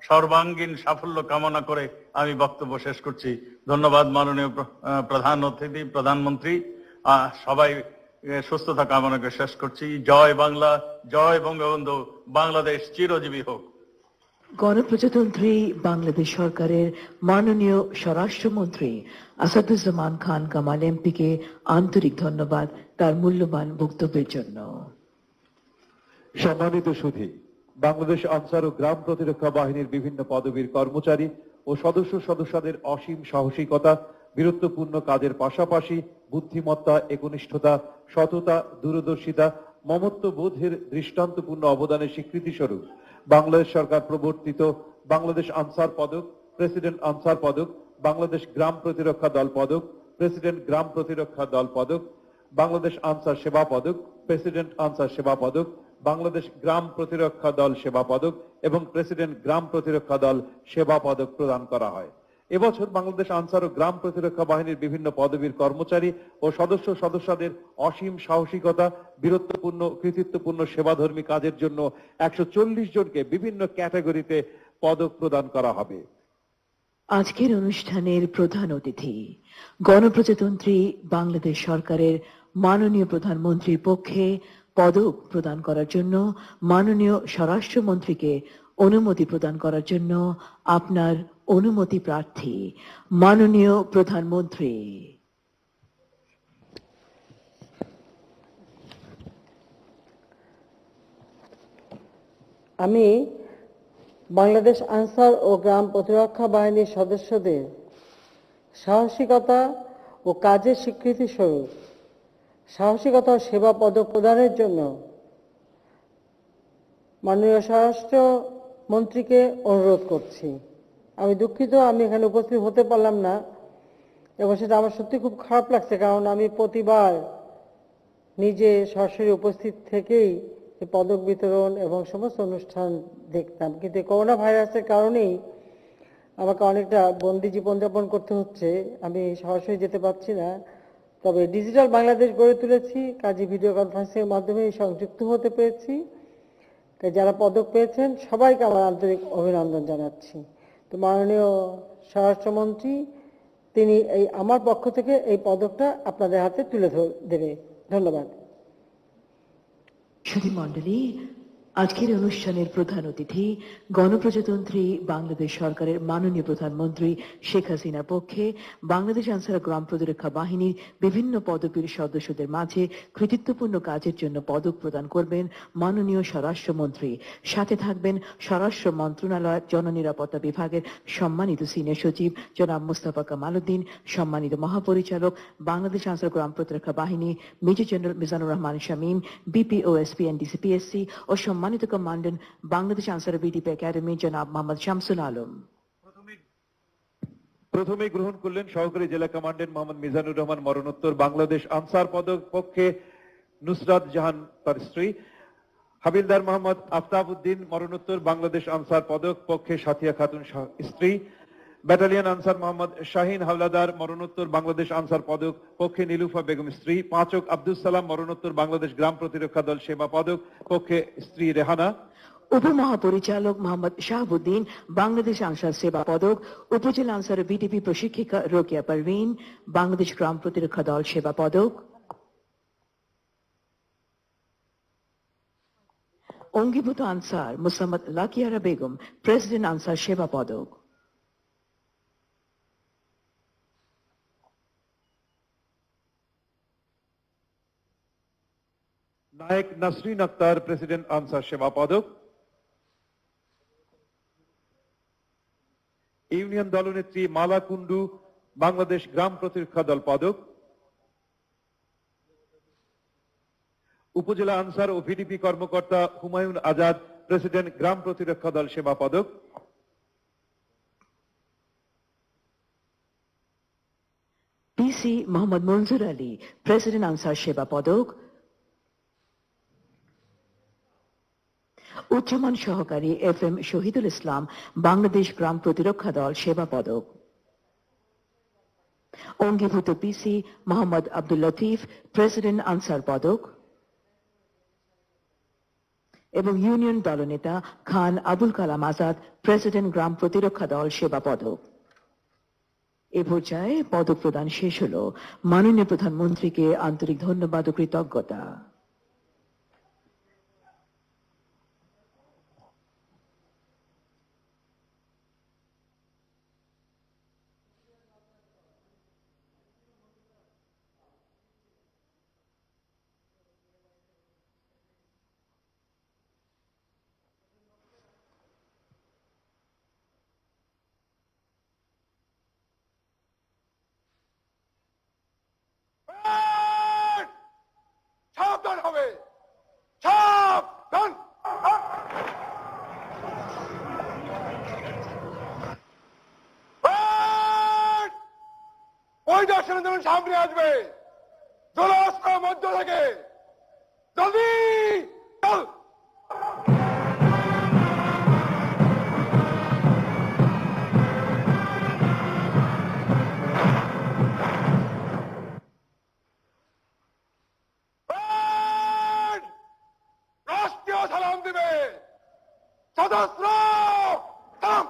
সর্বাঙ্গীন সাফল্য কামনা করে আমি বক্তব্য শেষ করছি। ধন্যবাদ মাননীয় প্রধান অতিথি, প্রধানমন্ত্রী। সবাই সুস্থতা কামনা করে শেষ করছি। জয় বাংলা, জয় বঙ্গবন্ধু, বাংলাদেশ চিরজীবী হোক। গণপ্রজাতন্ত্রী বাংলাদেশ সরকারের মাননীয় স্বরাষ্ট্রমন্ত্রী আসাদুজ্জামান খান কামাল এমপিকে আন্তরিক ধন্যবাদ তার মূল্যবান বক্তব্যের জন্য। সম্মানিত সুধী, বাংলাদেশ আনসার ও গ্রাম প্রতিরক্ষা বাহিনীর বিভিন্ন পদবীর কর্মচারী ও সদস্যদের অসীম সাহসিকতা, বীরত্বপূর্ণ কাজের পাশাপাশি বুদ্ধিমত্তা, একনিষ্ঠতা, সততা, দূরদর্শিতা, মমত্ববোধের দৃষ্টান্তপূর্ণ অবদানের স্বীকৃতি স্বরূপ বাংলাদেশ সরকার প্রবর্তিত বাংলাদেশ আনসার পদক, প্রেসিডেন্ট আনসার পদক, বাংলাদেশ গ্রাম প্রতিরক্ষা দল পদক, প্রেসিডেন্ট গ্রাম প্রতিরক্ষা দল পদক, বাংলাদেশ আনসার সেবা পদক, প্রেসিডেন্ট আনসার সেবা পদক, বাংলাদেশ গ্রাম প্রতিরক্ষা দল সেবা পদক এবং প্রেসিডেন্ট গ্রাম প্রতিরক্ষা দল সেবা পদক প্রদান করা হয়। এবছর বাংলাদেশ আনসার ও গ্রাম প্রতিরক্ষা বাহিনীর বিভিন্ন পদবীর কর্মচারী ও সদস্যদের অসীম সাহসিকতা, বীরত্বপূর্ণ কৃতিত্বপূর্ণ সেবাধর্মী কাজের জন্য 140 জনকে বিভিন্ন ক্যাটাগরিতে পদক প্রদান করা হবে। আজকের অনুষ্ঠানের প্রধান অতিথি গণপ্রজাতন্ত্রী বাংলাদেশ সরকারের মাননীয় প্রধানমন্ত্রীর পক্ষে পদক প্রদান করার জন্য মাননীয় স্বরাষ্ট্রমন্ত্রীকে অনুমতি প্রদান করার জন্য আপনার অনুমতি প্রার্থী মাননীয় প্রধানমন্ত্রী। আমি বাংলাদেশ আনসার ও গ্রাম প্রতিরক্ষা বাহিনীর সদস্যদের সাহসিকতা ও কাজের স্বীকৃতি স্বরূপ সাহসিকতা ও সেবা পদক প্রদানের জন্য মাননীয় স্বরাষ্ট্রমন্ত্রীকে অনুরোধ করছি। আমি দুঃখিত আমি এখানে উপস্থিত হতে পারলাম না এবং সেটা আমার সত্যি খুব খারাপ লাগছে, কারণ আমি প্রতিবার নিজে সরাসরি উপস্থিত থেকেই পদক বিতরণ এবং সমস্ত অনুষ্ঠান দেখতাম, কিন্তু করোনা ভাইরাসের কারণেই আমাকে অনেকটা বন্দি জীবনযাপন করতে হচ্ছে, আমি সরাসরি যেতে পারছি না। তবে ডিজিটাল বাংলাদেশ গড়ে তুলেছি, কাজে ভিডিও কনফারেন্সের মাধ্যমে সংযুক্ত হতে পেরেছি। যারা পদক পেয়েছেন সবাইকে আমার আন্তরিক অভিনন্দন জানাচ্ছি। তো মাননীয় স্বরাষ্ট্রমন্ত্রী তিনি এই আমার পক্ষ থেকে এই পদকটা আপনাদের হাতে তুলে দেবে। ধন্যবাদ। সুধী মণ্ডলী, আজকের অনুষ্ঠানের প্রধান অতিথি গণপ্রজাতন্ত্রী বাংলাদেশ সরকারের মাননীয় প্রধানমন্ত্রী শেখ হাসিনার পক্ষে বাংলাদেশ আনসার গ্রাম প্রতিরক্ষা বাহিনীর বিভিন্ন পদবীর সদস্যদের মাঝে কৃতিত্বপূর্ণ কাজের জন্য পদক প্রদান করবেন মাননীয় স্বরাষ্ট্রমন্ত্রী। সাথে থাকবেন স্বরাষ্ট্র মন্ত্রণালয়ের জননিরাপত্তা বিভাগের সম্মানিত সিনিয়র সচিব জনাব মোস্তফা কামাল উদ্দিন, সম্মানিত মহাপরিচালক বাংলাদেশ আনসার গ্রাম প্রতিরক্ষা বাহিনী major general Mizanur Rahman Shamim, BPOSP N DC PSC ও সম্মানিত commandant Bangladesh Ansar BDP academy জনাব মোহাম্মদ শামসুল আলম। প্রথমে গ্রহণ করলেন সহকারী জেলা কমান্ডেন্ট মোহাম্মদ মিজানুর রহমান, মরণোত্তর বাংলাদেশ আনসার পদক পক্ষে নুসরাত জাহান তার স্ত্রী। হাবিলদার মোহাম্মদ আফতাব উদ্দিন, মরণোত্তর বাংলাদেশ আনসার পদক পক্ষে সাথিয়া খাতুন স্ত্রী। ব্যাটালিয়ন আনসার মোহাম্মদ শাহিন হাওলাদার, মরণোত্তর বাংলাদেশ আনসার পদক পক্ষে নীলুফা বেগম স্ত্রী। পাঁচক আব্দুল সালাম, মরণোত্তর বাংলাদেশ গ্রাম প্রতিরক্ষা দল সেবা পদক পক্ষে স্ত্রী রেহানা। উপমহাপরিচালক মোহাম্মদ শাহাবুদ্দিন, বাংলাদেশ আনসার সেবা পদক, উপজেলা আনসার বিডিপি প্রশিক্ষিকা রোকেয়া পারভিন, বাংলাদেশ গ্রাম প্রতিরক্ষা দল সেবা পদক। অঙ্গীভূত answer Musammat লাকিয়ারা Begum, president answer সেবা পদক। নায়েক নাসরিন আক্তার, প্রেসিডেন্ট আনসার সেবা পদক। ইউনিয়ন দলনেত্রী মালা কুন্ডু, বাংলাদেশ গ্রাম প্রতিরক্ষা দল পদক। উপজেলা আনসার ও ভিডিপি কর্মকর্তা হুমায়ুন আজাদ, প্রেসিডেন্ট গ্রাম প্রতিরক্ষা দল সেবা পদক। পিসি মোহাম্মদ মনজুর আলী, প্রেসিডেন্ট আনসার সেবা পদক। উচ্চমান সহকারী FM শহীদুল ইসলাম, বাংলাদেশ গ্রাম প্রতিরক্ষা দল সেবা পদক। অঙ্গীভূত পিসি মোহাম্মদ আব্দুল লতিফ, প্রেসিডেন্ট আনসার পদক। এবং ইউনিয়ন দলনেতা খান আবুল কালাম আজাদ, প্রেসিডেন্ট গ্রাম প্রতিরক্ষা দল সেবা পদক। এ পর্যায়ে পদক প্রদান শেষ হল। মাননীয় প্রধানমন্ত্রীকে আন্তরিক ধন্যবাদ ও কৃতজ্ঞতা। সাবধান হবে, সাবধান। পরিদর্শনের জন্য সামনে আসবে, জলাস্ত্র মধ্য থেকে জলদি চল। রাষ্ট্রীয় সালাম দিবে, সদস্য সালাম।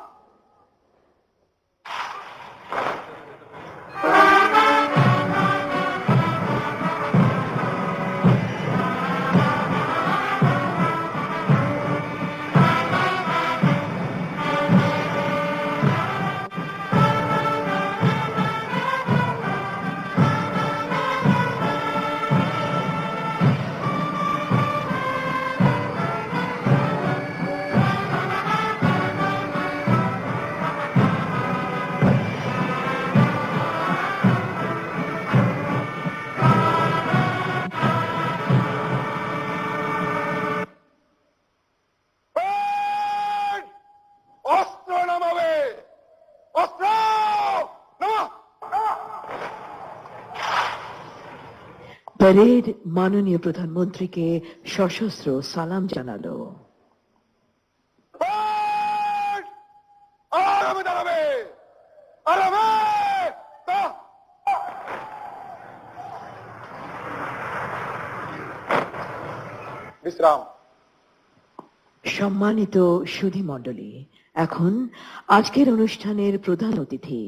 অস্ত্র নামাবে, অস্ত্র নামা। প্যারেড মাননীয় প্রধানমন্ত্রীকে সশস্ত্র সালাম জানালো। আরামে দাঁড়াবে, আরামে। বিশ্রাম। সম্মানিত সুধী মণ্ডলী, এখন আজকের অনুষ্ঠানের প্রধান অতিথি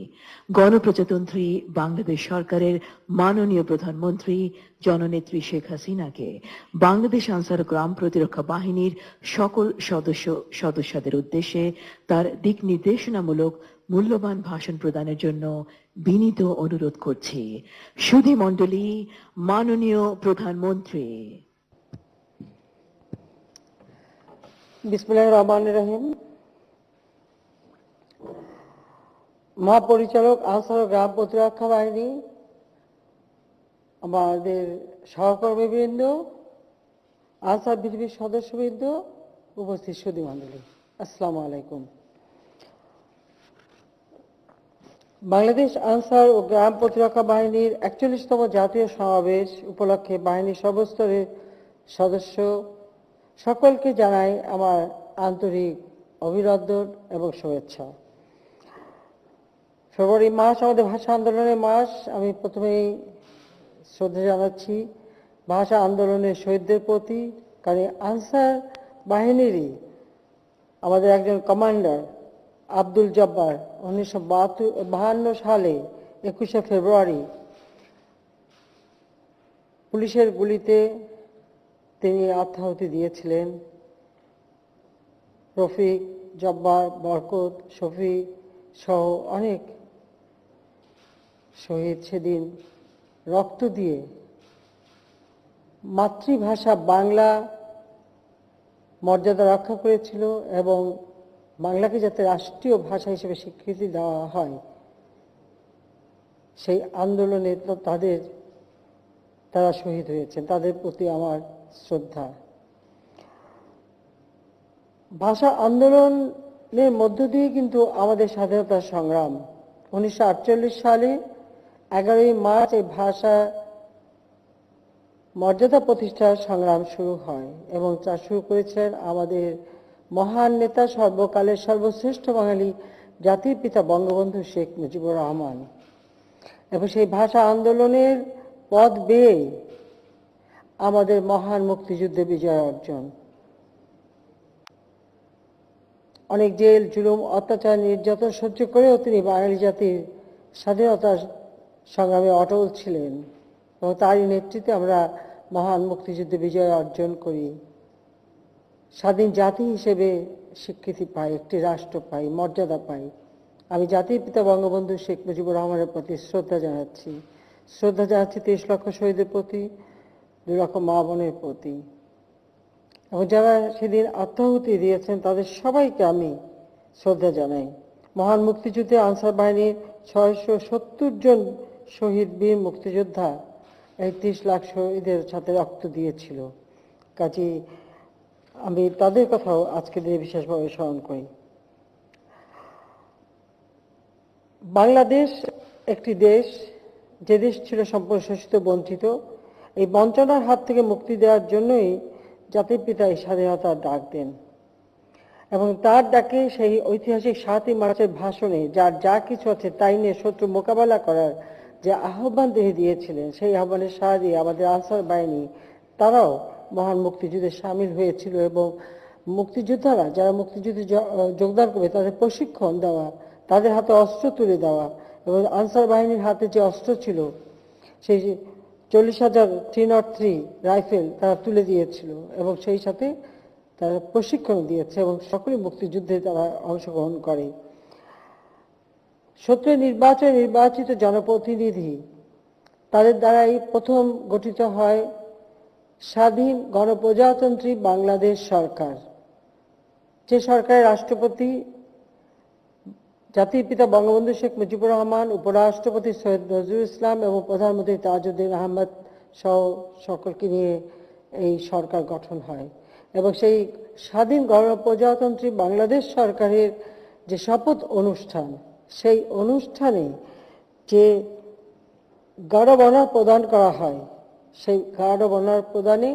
গণপ্রজাতন্ত্রী বাংলাদেশ সরকারের মাননীয় প্রধানমন্ত্রী জননেত্রী শেখ হাসিনাকে বাংলাদেশ আনসার গ্রাম প্রতিরক্ষা বাহিনীর সকল সদস্যদের উদ্দেশ্যে তার দিক নির্দেশনামূলক মূল্যবান ভাষণ প্রদানের জন্য বিনীত অনুরোধ করছি। সুধী মণ্ডলী, মাননীয় প্রধানমন্ত্রী। বিসমিল্লাহির রহমানির রহিম। মহাপরিচালক আনসার গ্রাম প্রতিরক্ষা বাহিনী, আমাদের সহকর্মীবৃন্দ, আনসার বিজিবির সদস্যবৃন্দ, উপস্থিত সুধী মণ্ডলী, আসসালামু আলাইকুম। বাংলাদেশ আনসার ও গ্রাম প্রতিরক্ষা বাহিনীর ৪১তম জাতীয় সমাবেশ উপলক্ষে বাহিনীর সর্বস্তরের সদস্য সকলকে জানাই আমার আন্তরিক অভিনন্দন এবং শুভেচ্ছা। ফেব্রুয়ারি মাস আমাদের ভাষা আন্দোলনের মাস। আমি প্রথমেই শ্রদ্ধা জানাচ্ছি ভাষা আন্দোলনের শহীদদের প্রতি, কারণ আনসার বাহিনীরই আমাদের একজন কমান্ডার আব্দুল জব্বার 1952 সালে 21শে ফেব্রুয়ারি পুলিশের গুলিতে তিনি আত্মাহুতি দিয়েছিলেন। রফিক, জব্বার, বরকত, শফি সহ অনেক শহীদ সেদিন রক্ত দিয়ে মাতৃভাষা বাংলা মর্যাদা রক্ষা করেছিল এবং বাংলাকে যাতে রাষ্ট্রীয় ভাষা হিসেবে স্বীকৃতি দেওয়া হয়, সেই আন্দোলনে তারা শহীদ হয়েছেন। তাদের প্রতি আমার শ্রদ্ধা। ভাষা আন্দোলনের মধ্য দিয়ে কিন্তু আমাদের স্বাধীনতা সংগ্রাম 1948 সালে 11ই মার্চ এই ভাষা মর্যাদা প্রতিষ্ঠার সংগ্রাম শুরু হয় এবং তা শুরু করেছিলেন আমাদের মহান নেতা, সর্বকালের সর্বশ্রেষ্ঠ বাঙালি জাতির পিতা বঙ্গবন্ধু শেখ মুজিবুর রহমান। এবং সেই ভাষা আন্দোলনের পথ বেয়ে আমাদের মহান মুক্তিযুদ্ধে বিজয় অর্জন। অনেক জেল, জুলুম, অত্যাচার, নির্যাতন সহ্য করেও তিনি বাঙালি জাতির স্বাধীনতার সংগ্রামে অটল ছিলেন এবং তারই নেতৃত্বে আমরা মহান মুক্তিযুদ্ধে বিজয় অর্জন করি। স্বাধীন জাতি হিসেবে স্বীকৃতি পাই, একটি রাষ্ট্র পাই, মর্যাদা পাই। আমি জাতির পিতা বঙ্গবন্ধু শেখ মুজিবুর রহমানের প্রতি শ্রদ্ধা জানাচ্ছি। 30 লক্ষ শহীদের প্রতি, 2 লক্ষ মা বোনের প্রতি, এবং যারা সেদিন আত্মাহুতি দিয়েছেন তাদের সবাইকে আমি শ্রদ্ধা জানাই। মহান মুক্তিযুদ্ধে আনসার বাহিনীর 670 জন শহীদ বীর মুক্তিযোদ্ধা 30 লাখ শহীদের সাথে রক্ত দিয়েছিল। কাজে আমি তাদের কথাও আজকে দিনে বিশেষভাবে স্মরণ করি। বাংলাদেশ একটি দেশ, যে দেশ ছিল সম্পূর্ণ শোষিত, বঞ্চিত। এই বঞ্চনার হাত থেকে মুক্তি দেওয়ার জন্যই জাতির পিতা এই স্বাধীনতার ডাক দেন এবং তার ডাকে সেই ঐতিহাসিক 7ই মার্চের ভাষণে যার যা কিছু আছে তাই নিয়ে শত্রু মোকাবেলা করার যে আহ্বান তিনি দিয়েছিলেন, সেই আহ্বানের সাড়া দিয়ে আমাদের আনসার বাহিনী তারাও মহান মুক্তিযুদ্ধে সামিল হয়েছিল এবং মুক্তিযোদ্ধারা যারা মুক্তিযুদ্ধে যোগদান করবে তাদের প্রশিক্ষণ দেওয়া, তাদের হাতে অস্ত্র তুলে দেওয়া এবং আনসার বাহিনীর হাতে যে অস্ত্র ছিল সেই 40,000 303 রাইফেল তারা তুলে দিয়েছিল এবং সেই সাথে তারা প্রশিক্ষণ দিয়েছে এবং সকলে মুক্তিযুদ্ধে তারা অংশগ্রহণ করে। সত্য নির্বাচনে নির্বাচিত জনপ্রতিনিধি, তাদের দ্বারাই প্রথম গঠিত হয় স্বাধীন গণপ্রজাতন্ত্রী বাংলাদেশ সরকার, যে সরকারের রাষ্ট্রপতি জাতির পিতা বঙ্গবন্ধু শেখ মুজিবুর রহমান, উপরাষ্ট্রপতি সৈয়দ নজরুল ইসলাম এবং প্রধানমন্ত্রী তাজউদ্দিন আহমদ সহ সকলকে নিয়ে এই সরকার গঠন হয়। এবং সেই স্বাধীন গণপ্রজাতন্ত্রী বাংলাদেশ সরকারের যে শপথ অনুষ্ঠান, সেই অনুষ্ঠানে যে গার্ড অব অনার প্রদান করা হয়, সেই গার্ড অব অনার প্রদানে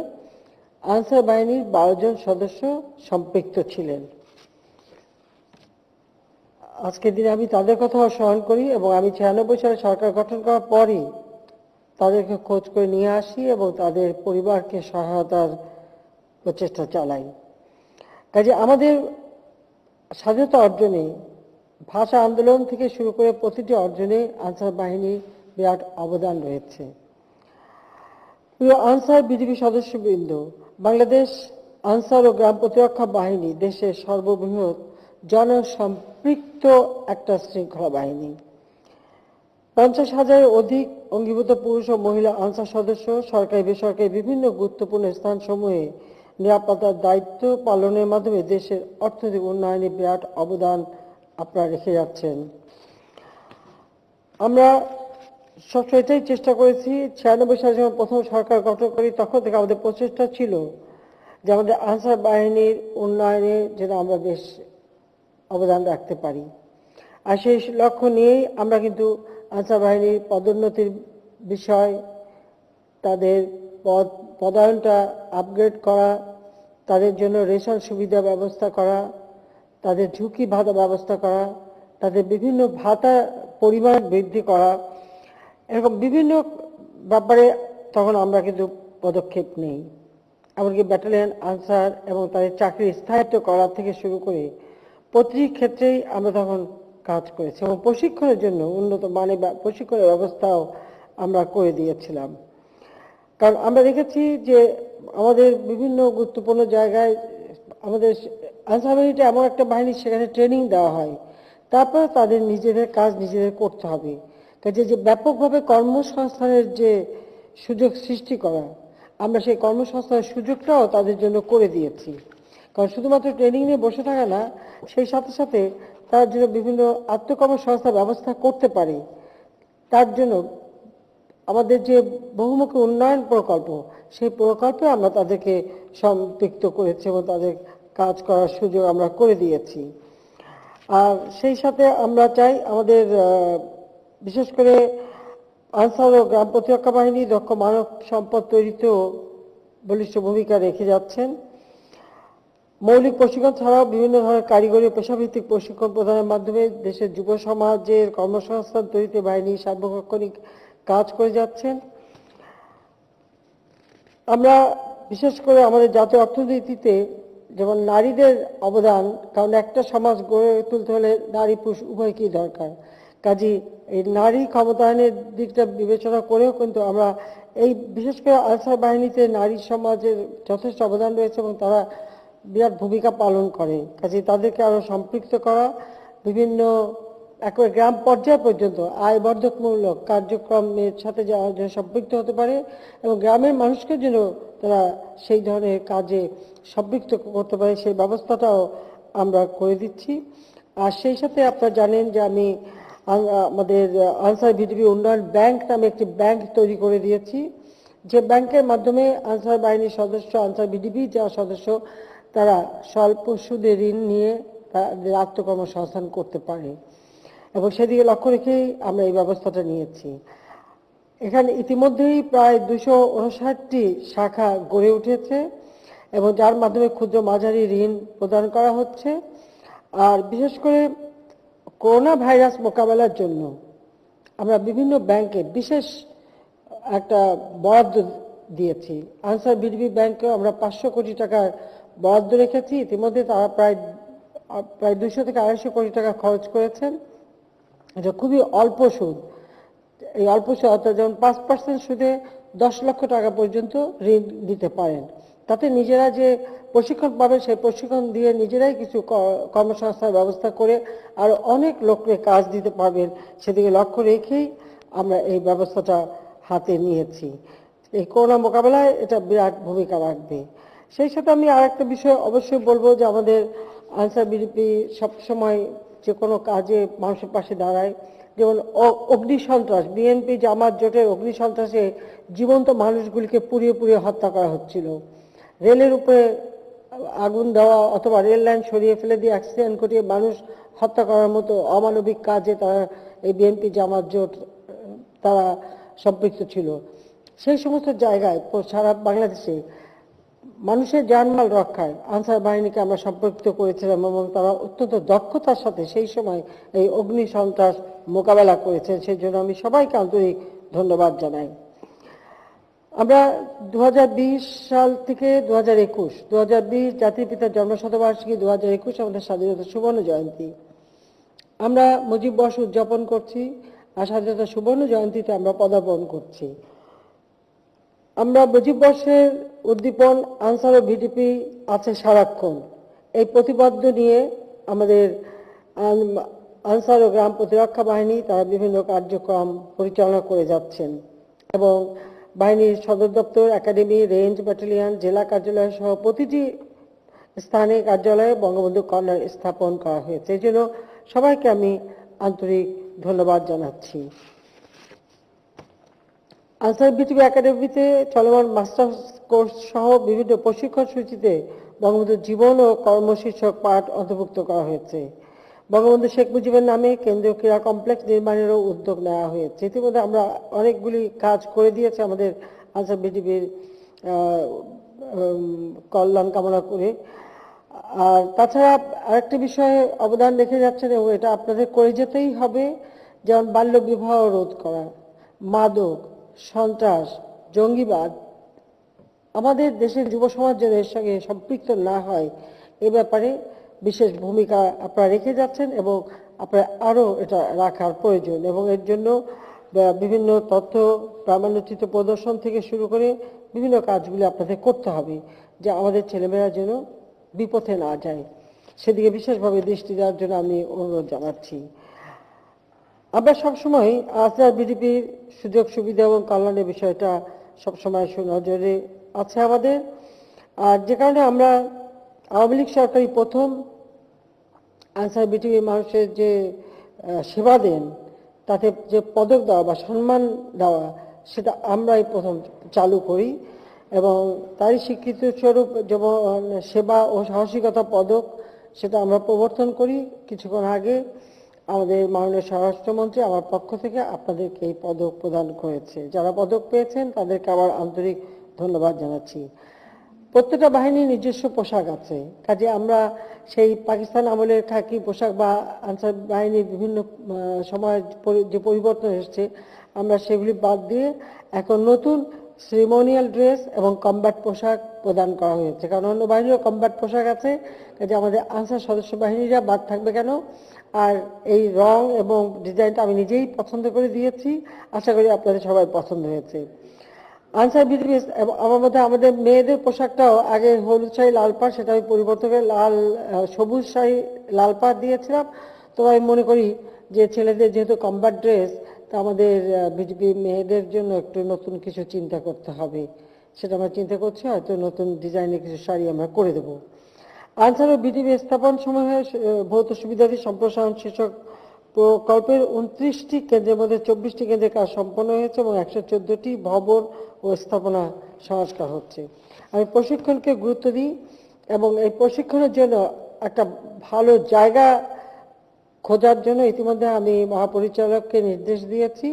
আনসার বাহিনীর 12 জন সদস্য সম্পৃক্ত ছিলেন। আজকের দিনে আমি তাদের কথাও স্মরণ করি এবং আমি 96 সালে সরকার গঠন করার পরই তাদেরকে খোঁজ করে নিয়ে আসি এবং তাদের পরিবারকে সহায়তার প্রচেষ্টা চালাই। কাজে আমাদের স্বাধীনতা অর্জনে ভাষা আন্দোলন থেকে শুরু করে প্রতিটি অর্জনে আনসার বাহিনীর বিরাট অবদান রয়েছে। প্রিয় আনসার বিজিবি সদস্যবৃন্দ, বাংলাদেশ আনসার ও গ্রাম প্রতিরক্ষা বাহিনী দেশের সর্ববৃহৎ জনসম্পৃক্ত একটা শৃঙ্খলা বাহিনী। 50,000-এর অধিক অঙ্গীভূত পুরুষ ও মহিলা আনসার সদস্য সরকারি বেসরকারি বিভিন্ন গুরুত্বপূর্ণ স্থানসমূহে নিরাপত্তার দায়িত্ব পালনের মাধ্যমে দেশের অর্থনৈতিক উন্নয়নে বিরাট অবদান আপনারা রেখে যাচ্ছেন। আমরা সবসময় এটাই চেষ্টা করেছি, 96 সালে যখন প্রথম সরকার গঠন করি তখন থেকে আমাদের প্রচেষ্টা ছিল যে আমাদের আনসার বাহিনীর উন্নয়নে যেন আমরা বেশ অবদান রাখতে পারি। আর সেই লক্ষ্য নিয়েই আমরা কিন্তু আনসার বাহিনীর পদোন্নতির বিষয়, তাদের পদায়নটা আপগ্রেড করা, তাদের জন্য রেশন সুবিধা ব্যবস্থা করা, তাদের ঝুঁকি ভাতা ব্যবস্থা করা, তাদের বিভিন্ন ভাতা পরিমাণ বৃদ্ধি করা, এরকম বিভিন্ন ব্যাপারে তখন আমরা কিন্তু পদক্ষেপ নেই। এমনকি ব্যাটালিয়ন আনসার এবং তাদের চাকরির স্থায়িত্ব করা থেকে শুরু করে প্রতিটি ক্ষেত্রেই আমরা তখন কাজ করেছি এবং প্রশিক্ষণের জন্য উন্নত মানের প্রশিক্ষণের ব্যবস্থাও আমরা করে দিয়েছিলাম। কারণ আমরা দেখেছি যে আমাদের বিভিন্ন গুরুত্বপূর্ণ জায়গায় আমাদের আনসার বাহিনীটা এমন একটা বাহিনী, সেখানে ট্রেনিং দেওয়া হয়, তারপর তাদের নিজেদের কাজ নিজেদের করতে হবে। কাজে যে ব্যাপকভাবে কর্মসংস্থানের যে সুযোগ সৃষ্টি করা, আমরা সেই কর্মসংস্থানের সুযোগটাও তাদের জন্য করে দিয়েছি। কারণ শুধুমাত্র ট্রেনিং নিয়ে বসে থাকা না, সেই সাথে সাথে তার জন্য বিভিন্ন আত্মকর্মসংস্থার ব্যবস্থা করতে পারে। তার জন্য আমাদের যে বহুমুখী উন্নয়ন প্রকল্প, সেই প্রকল্পে আমরা তাদেরকে সম্পৃক্ত করেছি এবং তাদের কাজ করার সুযোগ আমরা করে দিয়েছি। আর সেই সাথে আমরা চাই আমাদের বিশেষ করে আনসার ও গ্রাম প্রতিরক্ষা বাহিনী দক্ষ মানব সম্পদ তৈরিতেও বলিষ্ঠ ভূমিকা রেখে যাচ্ছেন। মৌলিক প্রশিক্ষণ ছাড়াও বিভিন্ন ধরনের কারিগরি পেশাভিত্তিক প্রশিক্ষণ প্রদানের মাধ্যমে দেশের যুব সমাজের কর্মসংস্থান তৈরিতে বাহিনী সার্বক্ষণিক কাজ করে যাচ্ছেন। আমরা বিশেষ করে আমাদের জাতীয় অর্থনীতিতে যেমন নারীদের অবদান, কারণ একটা সমাজ গড়ে তুলতে হলে নারী পুরুষ উভয়কেই দরকার। কাজী এই নারী ক্ষমতায়নের দিকটা বিবেচনা করেও কিন্তু আমরা এই বিশেষ করে আনসার বাহিনীতে নারী সমাজের যথেষ্ট অবদান রয়েছে এবং তারা বিরাট ভূমিকা পালন করে। কাজে তাদেরকে আরো সম্পৃক্ত করা, বিভিন্ন একেবারে গ্রাম পর্যায় পর্যন্ত আয় বর্ধকমূলক কার্যক্রমের সাথে যারা সম্পৃক্ত হতে পারে এবং গ্রামের মানুষকে যেন তারা সেই ধরনের কাজে সম্পৃক্ত করতে পারে, সেই ব্যবস্থাটাও আমরা করে দিচ্ছি। আর সেই সাথে আপনারা জানেন যে আমি আমাদের আনসার বিজিবি উন্নয়ন ব্যাংক নামে একটি ব্যাংক তৈরি করে দিয়েছি, যে ব্যাংকের মাধ্যমে আনসার বাহিনীর সদস্য, আনসার বিজিবি যারা সদস্য, তারা স্বল্প সুদে ঋণ নিয়ে তাদের আত্মকর্মসংস্থান করতে পারে এবং সেদিকে লক্ষ্য রেখেই আমরা এই ব্যবস্থাটা নিয়েছি। এখানে ইতিমধ্যেই প্রায় 259টি শাখা গড়ে উঠেছে এবং যার মাধ্যমে ক্ষুদ্র মাঝারি ঋণ প্রদান করা হচ্ছে। আর বিশেষ করে করোনা ভাইরাস মোকাবেলার জন্য আমরা বিভিন্ন ব্যাংকে বিশেষ একটা বরাদ্দ দিয়েছি। আনসার বিজিবি ব্যাংকে আমরা 500 কোটি টাকার বরাদ্দ রেখেছি। ইতিমধ্যে তারা প্রায় 200 থেকে 250 কোটি টাকা খরচ করেছেন। এটা খুবই অল্প সুদ। এই অল্প সুদ অর্থাৎ যেমন 5% সুদে 10 লক্ষ টাকা পর্যন্ত ঋণ দিতে পারেন। তাতে নিজেরা যে প্রশিক্ষণ পাবে, সেই প্রশিক্ষণ দিয়ে নিজেরাই কিছু কর্মসংস্থার ব্যবস্থা করে আর অনেক লোককে কাজ দিতে পারবেন, সেদিকে লক্ষ্য রেখেই আমরা এই ব্যবস্থাটা হাতে নিয়েছি। এই করোনা মোকাবেলায় এটা বিরাট ভূমিকা রাখবে। সেই সাথে আমি আরেকটা বিষয় অবশ্যই বলবো যে আমাদের আনসার বিজিবি সবসময় যে কোনো কাজে মানুষের পাশে দাঁড়ায়। যেমন অগ্নি সন্ত্রাস, বিএনপি জামাত জোটের অগ্নি সন্ত্রাসে জীবন্ত মানুষগুলিকে পুড়িয়ে পুড়িয়ে হত্যা করা হচ্ছিল। রেলের উপরে আগুন দেওয়া অথবা রেল লাইন সরিয়ে ফেলে দিয়ে অ্যাক্সিডেন্ট ঘটিয়ে মানুষ হত্যা করার মতো অমানবিক কাজে তারা এই বিএনপি জামাত জোট তারা সম্পৃক্ত ছিল। সেই সমস্ত জায়গায় সারা বাংলাদেশে মানুষের জানমাল রক্ষায় আনসার বাহিনীকে আমরা সম্পৃক্ত করেছিলাম এবং তারা অত্যন্ত দক্ষতার সাথে সেই সময় এই অগ্নি সন্ত্রাস মোকাবেলা করেছেন। সেই জন্য আমি সবাইকে আন্তরিক ধন্যবাদ জানাই। আমরা 2020 সাল থেকে 2020 জাতির পিতার জন্মশতবার্ষিকী, 2021 আমাদের স্বাধীনতা সুবর্ণ জয়ন্তী। আমরা মুজিব বর্ষ উদযাপন করছি, আর স্বাধীনতা সুবর্ণ জয়ন্তীতে আমরা পদার্পণ করছি। আমরা মুজিব বর্ষের উদ্দীপন আনসার ও ভিডিপি আছে সারাক্ষণ। এই প্রতিপাদ্য নিয়ে আমাদের আনসার ও গ্রাম প্রতিরক্ষা বাহিনী তারা বিভিন্ন কার্যক্রম পরিচালনা করে যাচ্ছেন এবং বাহিনীর সদর দপ্তর, একাডেমি, রেঞ্জ ব্যাটালিয়ন, জেলা কার্যালয় সহ প্রতিটি স্থানে কার্যালয়ে বঙ্গবন্ধু কর্নার স্থাপন করা হয়েছে। এই জন্য সবাইকে আমি আন্তরিক ধন্যবাদ জানাচ্ছি। আনসার ভিডিপি একাডেমিতে চলমান মাস্টার্স কোর্স সহ বিভিন্ন প্রশিক্ষণ সূচিতে বঙ্গবন্ধুর জীবন ও কর্ম শীর্ষক পাঠ অন্তর্ভুক্ত করা হয়েছে। বঙ্গবন্ধু শেখ মুজিবের নামে কেন্দ্রীয় ক্রীড়া কমপ্লেক্স নির্মাণেরও উদ্যোগ নেওয়া হয়েছে। ইতিমধ্যে আমরা অনেকগুলি কাজ করে দিয়েছি আমাদের আনসার ভিডিপির কল্যাণ কামনা করে। আর তাছাড়া আরেকটি বিষয়ে অবদান রেখে যাচ্ছেন এবং এটা আপনাদের করে যেতেই হবে, যেমন বাল্য বিবাহ রোধ করা, মাদক, সন্ত্রাস, জঙ্গিবাদ, আমাদের দেশের যুব সমাজ যেন এর সঙ্গে সম্পৃক্ত না হয় এ ব্যাপারে বিশেষ ভূমিকা আপনারা রেখে যাচ্ছেন এবং আপনারা আরও এটা রাখার প্রয়োজন এবং এর জন্য বিভিন্ন তথ্য প্রামাণ্যচিত্র প্রদর্শন থেকে শুরু করে বিভিন্ন কাজগুলি আপনাদের করতে হবে, যে আমাদের ছেলেমেয়েরা যেন বিপথে না যায়, সেদিকে বিশেষভাবে দৃষ্টি দেওয়ার জন্য আমি অনুরোধ জানাচ্ছি। আমরা সবসময় আনসার ভিডিপির সুযোগ সুবিধা এবং কল্যাণের বিষয়টা সবসময় সুনজরে আছে আমাদের। আর যে কারণে আমরা আওয়ামী লীগ সরকারি প্রথম আনসার ভিডিপির মানুষের যে সেবা দেন তাতে যে পদক দেওয়া বা সম্মান দেওয়া সেটা আমরাই প্রথম চালু করি এবং তারই স্বীকৃতি স্বরূপ যেমন সেবা ও সাহসিকতা পদক সেটা আমরা প্রবর্তন করি। কিছুক্ষণ আগে আমাদের মাননীয় স্বরাষ্ট্রমন্ত্রী আমার পক্ষ থেকে আপনাদেরকে এই পদক প্রদান করেছে। যারা পদক পেয়েছেন তাদেরকে আবার আন্তরিক ধন্যবাদ জানাচ্ছি। প্রত্যেকটা বাহিনীর নিজস্ব পোশাক আছে, কাজে আমরা সেই পাকিস্তান আমলের খাকি পোশাক বা আনসার বাহিনীর বিভিন্ন সময় যে পরিবর্তন এসেছে আমরা সেগুলি বাদ দিয়ে এখন নতুন সেরিমোনিয়াল ড্রেস এবং কমব্যাট পোশাক প্রদান করা হয়েছে। কারণ অন্য বাহিনীরও কমব্যাট পোশাক আছে, কাজে আমাদের আনসার সদস্য বাহিনীরা বাদ থাকবে কেন। আর এই রং এবং ডিজাইনটা আমি নিজেই পছন্দ করে দিয়েছি, আশা করি আপনাদের সবাই পছন্দ হয়েছে। আনসার ভিডিপি আমার মধ্যে আমাদের মেয়েদের পোশাকটাও আগে হলুদ শাড়ি লাল পাড়, সেটা আমি পরিবর্তন করে সবুজ শাড়ি লাল পাড় দিয়েছিলাম। তো আমি মনে করি যে ছেলেদের যেহেতু কমব্যাট ড্রেস, তা আমাদের ভিডিপি মেয়েদের জন্য একটু নতুন কিছু চিন্তা করতে হবে, সেটা আমরা চিন্তা করছি, হয়তো নতুন ডিজাইনের কিছু শাড়ি আমরা করে দেবো। আনসার ও ভিডিপি স্থাপন সময়ে ভৌত সুবিধাদি সম্প্রসারণ শীর্ষক প্রকল্পের 29টি কেন্দ্রের মধ্যে 24টি কেন্দ্রের কাজ সম্পন্ন হয়েছে এবং 114টি ভবন ও স্থাপনা সংস্কার হচ্ছে। আমি প্রশিক্ষণকে গুরুত্ব দিই এবং এই প্রশিক্ষণের জন্য একটা ভালো জায়গা খোঁজার জন্য ইতিমধ্যে আমি মহাপরিচালককে নির্দেশ দিয়েছি,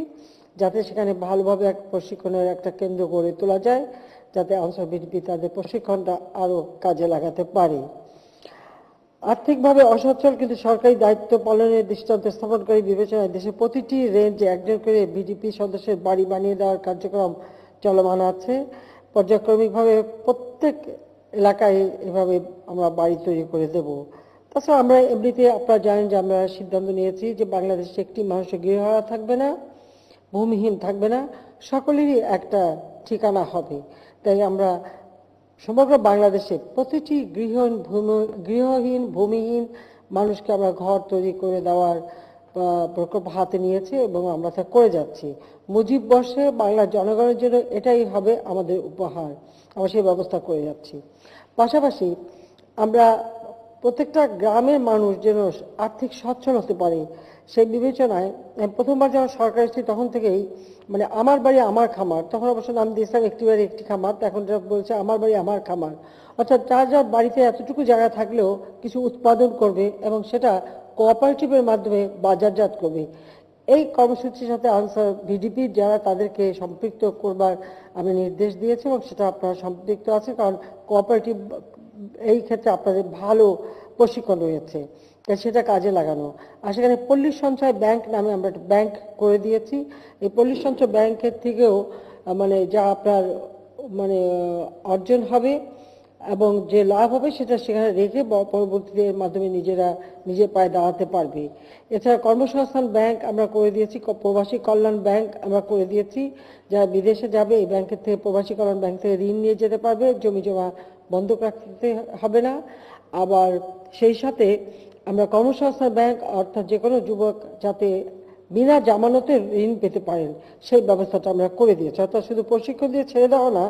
যাতে সেখানে ভালোভাবে এক প্রশিক্ষণের একটা কেন্দ্র গড়ে তোলা যায়, যাতে আনসার ভিডিপি তাদের প্রশিক্ষণটা আরও কাজে লাগাতে পারে। আর্থিকভাবে অসচ্ছল কিন্তু সরকারি দায়িত্ব পালনের দৃষ্টান্ত স্থাপনকারী বিবেচনায় দেশের প্রতিটি রেঞ্জে একজন করে ভিডিপি সদস্যের বাড়ি বানিয়ে দেওয়ার কার্যক্রম চলমান আছে। পর্যায়ক্রমিকভাবে প্রত্যেক এলাকায় এভাবে আমরা বাড়ি তৈরি করে দেব। তাছাড়া আমরা এমনিতে আপনারা জানেন যে আমরা সিদ্ধান্ত নিয়েছি যে বাংলাদেশে একটি মানুষের গৃহহারা থাকবে না, ভূমিহীন থাকবে না, সকলেরই একটা ঠিকানা হবে। তাই আমরা সমগ্র বাংলাদেশে প্রতিটি গৃহহীন ভূমিহীন মানুষকে আমরা ঘর তৈরি করে দেওয়ার প্রকল্প হাতে নিয়েছি এবং আমরা তা করে যাচ্ছি। মুজিব বর্ষে বাংলার জনগণের জন্য এটাই হবে আমাদের উপহার, আমরা সেই ব্যবস্থা করে যাচ্ছি। পাশাপাশি আমরা প্রত্যেকটা গ্রামের মানুষ যেন আর্থিক সচ্ছল হতে পারে সেই বিবেচনায় প্রথমবার যখন সরকার এসেছে তখন থেকেই মানে আমার বাড়ি আমার খামার, তখন অবশ্য নাম দিয়েছিলাম একটি বাড়ি একটি খামার, এখন যা বলছে আমার বাড়ি আমার খামার, অর্থাৎ যার যার বাড়িতে এতটুকু জায়গা থাকলেও কিছু উৎপাদন করবে এবং সেটা কোঅপারেটিভের মাধ্যমে বাজারজাত করবে। এই কর্মসূচির সাথে আনসার ভিডিপি যারা তাদেরকে সম্পৃক্ত করবার আমি নির্দেশ দিয়েছি এবং সেটা আপনারা সম্পৃক্ত আছে, কারণ কোঅপারেটিভ এই ক্ষেত্রে আপনাদের ভালো প্রশিক্ষণ রয়েছে, তাই সেটা কাজে লাগানো। আর সেখানে পল্লী সঞ্চয় ব্যাংক নামে আমরা একটা ব্যাংক করে দিয়েছি। এই পল্লী সঞ্চয় ব্যাংকের থেকেও মানে যা আপনার মানে অর্জন হবে এবং যে লাভ হবে সেটা সেখানে রেখে পরবর্তীতে এর মাধ্যমে নিজের পায়ে দাঁড়াতে পারবে। এছাড়া কর্মসংস্থান ব্যাংক আমরা করে দিয়েছি, প্রবাসী কল্যাণ ব্যাংক আমরা করে দিয়েছি, যারা বিদেশে যাবে এই ব্যাংকের থেকে, প্রবাসী কল্যাণ ব্যাংক থেকে ঋণ নিয়ে যেতে পারবে, জমি জমা বন্ধক রাখতে হবে না। আবার সেই সাথে আমরা কর্মসংস্থান ব্যাংক অর্থাৎ যে কোনো যুবক যাতে বিনা জামানতে ঋণ পেতে পারেন সেই ব্যবস্থাটা আমরা করে দিয়েছি। অর্থাৎ শুধু প্রশিক্ষণ দিয়ে ছেড়ে দেওয়া না,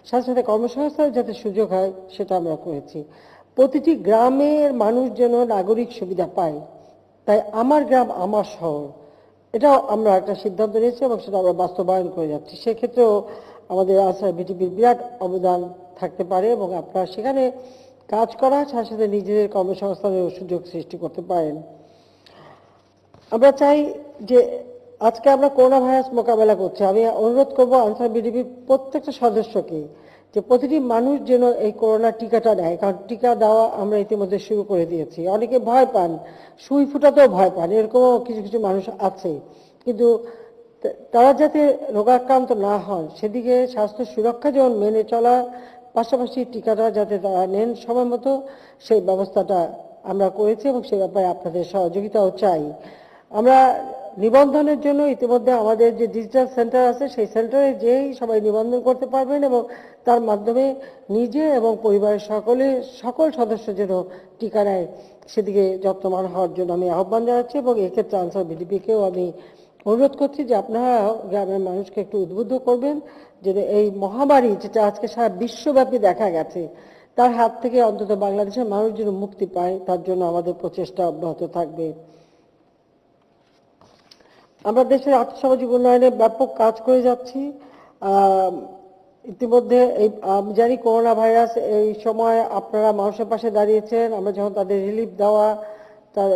সাথে সাথে কর্মসংস্থানের যাতে সুযোগ হয় সেটা আমরা করেছি। প্রতিটি গ্রামের মানুষ যেন নাগরিক সুবিধা পায়, তাই আমার গ্রাম আমার শহর, এটাও আমরা একটা সিদ্ধান্ত নিয়েছি এবং সেটা আমরা বাস্তবায়ন করে যাচ্ছি। সেক্ষেত্রেও আমাদের আনসার বিটিপির বিরাট অবদান থাকতে পারে এবং আপনারা সেখানে কাজ করা সাথে সাথে নিজেদের কর্মসংস্থানের সুযোগ সৃষ্টি করতে পারেন। আমরা চাই যে আজকে আমরা করোনা ভাইরাস মোকাবেলা করছি, আমি অনুরোধ করব আনসার বিডিপির প্রত্যেকটা সদস্যকে যে প্রতিটি মানুষ যেন এই করোনা টিকাটা নেয়, কারণ টিকা দেওয়া আমরা ইতিমধ্যে শুরু করে দিয়েছি। অনেকে ভয় পান, সুই ফুটাতেও ভয় পান, এরকমও কিছু কিছু মানুষ আছে, কিন্তু তারা যাতে রোগাক্রান্ত না হন সেদিকে স্বাস্থ্য সুরক্ষা যেমন মেনে চলা, পাশাপাশি টিকাটা যাতে তারা নেন সময় মতো সেই ব্যবস্থাটা আমরা করেছি এবং সে ব্যাপারে আপনাদের সহযোগিতাও চাই। আমরা নিবন্ধনের জন্য ইতিমধ্যে আমাদের যে ডিজিটাল সেন্টার আছে সেই সেন্টারে যেই সবাই নিবন্ধন করতে পারবেন এবং তার মাধ্যমে নিজে এবং পরিবারের সকল সদস্য যেন টিকা নেয় সেদিকে যত্নবান হওয়ার জন্য আমি আহ্বান জানাচ্ছি এবং এক্ষেত্রে আনসার বিডিপিকেও আমি অনুরোধ করছি যে আপনারা গ্রামের মানুষকে একটু উদ্বুদ্ধ করবেন যে এই মহামারী যেটা আজকে সারা বিশ্বব্যাপী দেখা গেছে তার হাত থেকে অন্তত বাংলাদেশের মানুষ যেন মুক্তি পায়, তার জন্য আমাদের প্রচেষ্টা অব্যাহত থাকবে। আমরা দেশের আর্থসামাজিক উন্নয়নে ব্যাপক কাজ করে যাচ্ছি। ইতিমধ্যে এই আমি জানি করোনা ভাইরাস এই সময় আপনারা মানুষের পাশে দাঁড়িয়েছেন। আমরা যখন তাদের রিলিফ দেওয়া, তার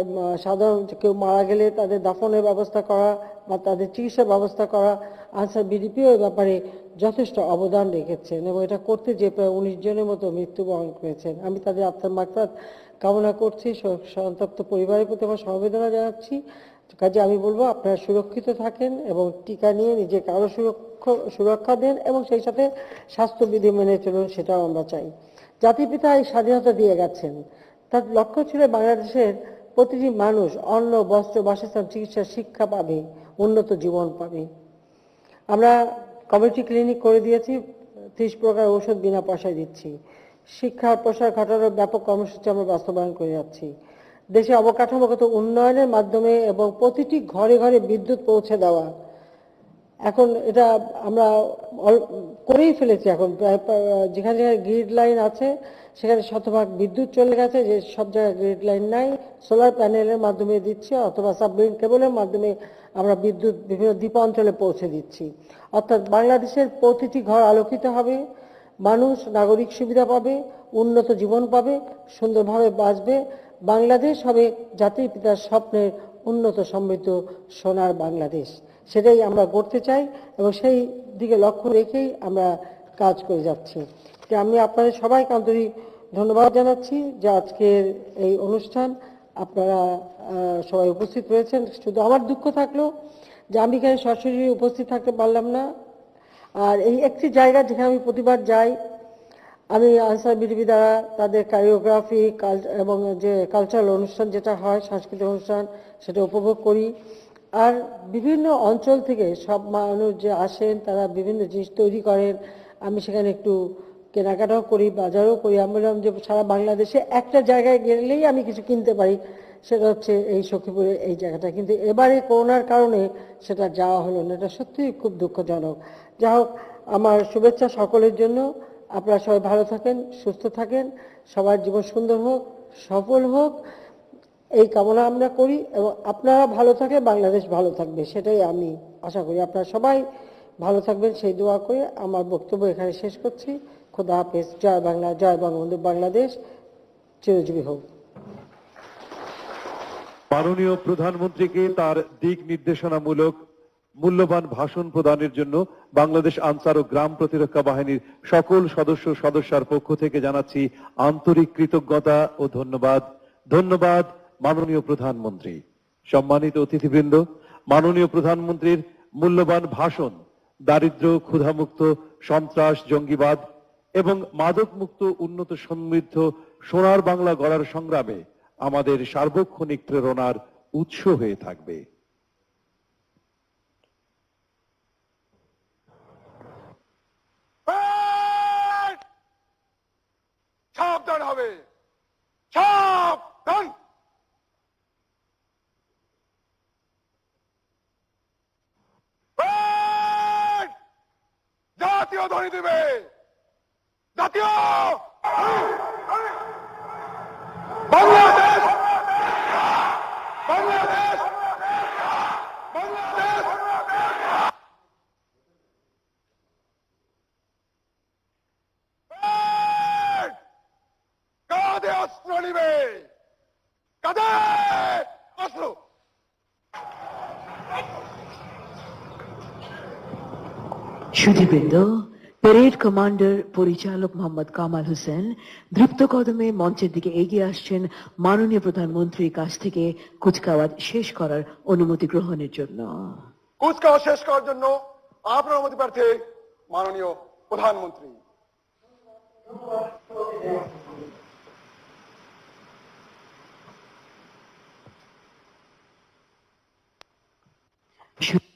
সাধারণ কেউ মারা গেলে তাদের দাফনের ব্যবস্থা করা বা তাদের চিকিৎসার ব্যবস্থা করা, আনসার বিডিপিও এই ব্যাপারে যথেষ্ট অবদান রেখেছেন এবং এটা করতে যে প্রায় 19 জনের মতো মৃত্যুবরণ করেছেন। আমি তাদের আত্মার মাগফিরাত কামনা করছি, সন্তপ্ত পরিবারের প্রতি আমার সমবেদনা জানাচ্ছি। কাজে আমি বলবো আপনারা সুরক্ষিত থাকেন এবং টিকা নিয়ে নিজেকে আরো সুরক্ষা দেন এবং সেই সাথে স্বাস্থ্যবিধি মেনে চলুন, সেটাও আমরা চাই। জাতির পিতা এই স্বাধীনতা দিয়ে গেছেন, তার লক্ষ্য ছিল বাংলাদেশের প্রতিটি মানুষ অন্ন, বস্ত্র, বাসস্থান, চিকিৎসা, শিক্ষা পাবে, উন্নত জীবন পাবে। আমরা কমিউনিটি ক্লিনিক করে দিয়েছি, 30 প্রকার ঔষধ বিনা পয়সায় দিচ্ছি। শিক্ষার প্রসার ঘটানোর ব্যাপক কর্মসূচি আমরা বাস্তবায়ন করে যাচ্ছি। দেশে অবকাঠামোগত উন্নয়নের মাধ্যমে এবং প্রতিটি ঘরে ঘরে বিদ্যুৎ পৌঁছে দেওয়া, এখন এটা আমরা করেই ফেলেছি। এখন যেখানে যেখানে গ্রিড লাইন আছে সেখানে শতভাগ বিদ্যুৎ চলে গেছে, যে সব জায়গায় গ্রিড লাইন নাই সোলার প্যানেলের মাধ্যমে দিচ্ছি অথবা সাবমেরিন কেবলের মাধ্যমে আমরা বিদ্যুৎ বিভিন্ন দ্বীপাঞ্চলে পৌঁছে দিচ্ছি। অর্থাৎ বাংলাদেশের প্রতিটি ঘর আলোকিত হবে, মানুষ নাগরিক সুবিধা পাবে, উন্নত জীবন পাবে, সুন্দরভাবে বাঁচবে। বাংলাদেশ হবে জাতির পিতার স্বপ্নের উন্নত সমৃদ্ধ সোনার বাংলাদেশ, সেটাই আমরা গড়তে চাই এবং সেই দিকে লক্ষ্য রেখেই আমরা কাজ করে যাচ্ছি। আমি আপনাদের সবাইকে আন্তরিক ধন্যবাদ জানাচ্ছি যে আজকের এই অনুষ্ঠান আপনারা সবাই উপস্থিত রয়েছেন। শুধু আমার দুঃখ থাকলো যে আমি এখানে সরাসরি উপস্থিত থাকতে পারলাম না। আর এই একটি জায়গা যেখানে আমি প্রতিবার যাই, আমি আনসার বিডিপি দ্বারা তাদের কোরিওগ্রাফি এবং যে কালচারাল অনুষ্ঠান যেটা হয়, সাংস্কৃতিক অনুষ্ঠান, সেটা উপভোগ করি। আর বিভিন্ন অঞ্চল থেকে সব মানুষ যে আসেন তারা বিভিন্ন জিনিস তৈরি করেন, আমি সেখানে একটু কেনাকাটাও করি, বাজারও করি। আমি বললাম যে সারা বাংলাদেশে একটা জায়গায় গেলেই আমি কিছু কিনতে পারি, সেটা হচ্ছে এই সখীপুরের এই জায়গাটা, কিন্তু এবারে করোনার কারণে সেটা যাওয়া হলো না। এটা সত্যিই খুব দুঃখজনক। যা হোক, আমার শুভেচ্ছা সকলের জন্য। আপনারা সবাই ভালো থাকেন, সুস্থ থাকেন, সবার জীবন সুন্দর হোক, সফল হোক, এই কামনা আমরা করি এবং আপনারা ভালো থাকলে বাংলাদেশ ভালো থাকবে, সেটাই আমি আশা করি। আপনারা সবাই ভালো থাকবেন সেই দোয়া করে আমার বক্তব্য এখানে শেষ করছি। খোদা হাফেজ। জয় বাংলা, জয় বঙ্গবন্ধু। বাংলাদেশ চিরজীবী হোক। মাননীয় প্রধানমন্ত্রীকে তার দিক নির্দেশনামূলক মূল্যবান ভাষণ প্রদানের জন্য বাংলাদেশ আনসার ও গ্রাম প্রতিরক্ষা বাহিনীর সকল সদস্যার পক্ষ থেকে জানাচ্ছি আন্তরিক কৃতজ্ঞতা ও ধন্যবাদ। ধন্যবাদ মাননীয় প্রধানমন্ত্রী। সম্মানিত অতিথিবৃন্দ, মাননীয় প্রধানমন্ত্রীর মূল্যবান ভাষণ দারিদ্র, ক্ষুধামুক্ত, সন্ত্রাস, জঙ্গিবাদ এবং মাদকমুক্ত উন্নত সমৃদ্ধ সোনার বাংলা গড়ার সংগ্রামে আমাদের সার্বক্ষণিক প্রেরণার উৎস হয়ে থাকবে। সাবধান হবে, সাবধান। জাতীয় ধ্বনি দিবে, জাতীয় বাংলাদেশ, বাংলাদেশ, বাংলাদেশ। কাঁধে অস্ত্র নিবে, কাঁধে অস্ত্র। সুধীবৃন্দ, প্যারেড কমান্ডার পরিচালক মোহাম্মদ কামাল হোসেন দ্রুত কদমে মঞ্চের দিকে এগিয়ে আসছেন মাননীয় প্রধানমন্ত্রীর কাছ থেকে কুচকাওয়াজ শেষ করার অনুমতি গ্রহণের জন্য। কুচকাওয়াজ শেষ করার জন্য আপনার অনুমতি প্রার্থী মাননীয় প্রধানমন্ত্রী। সু-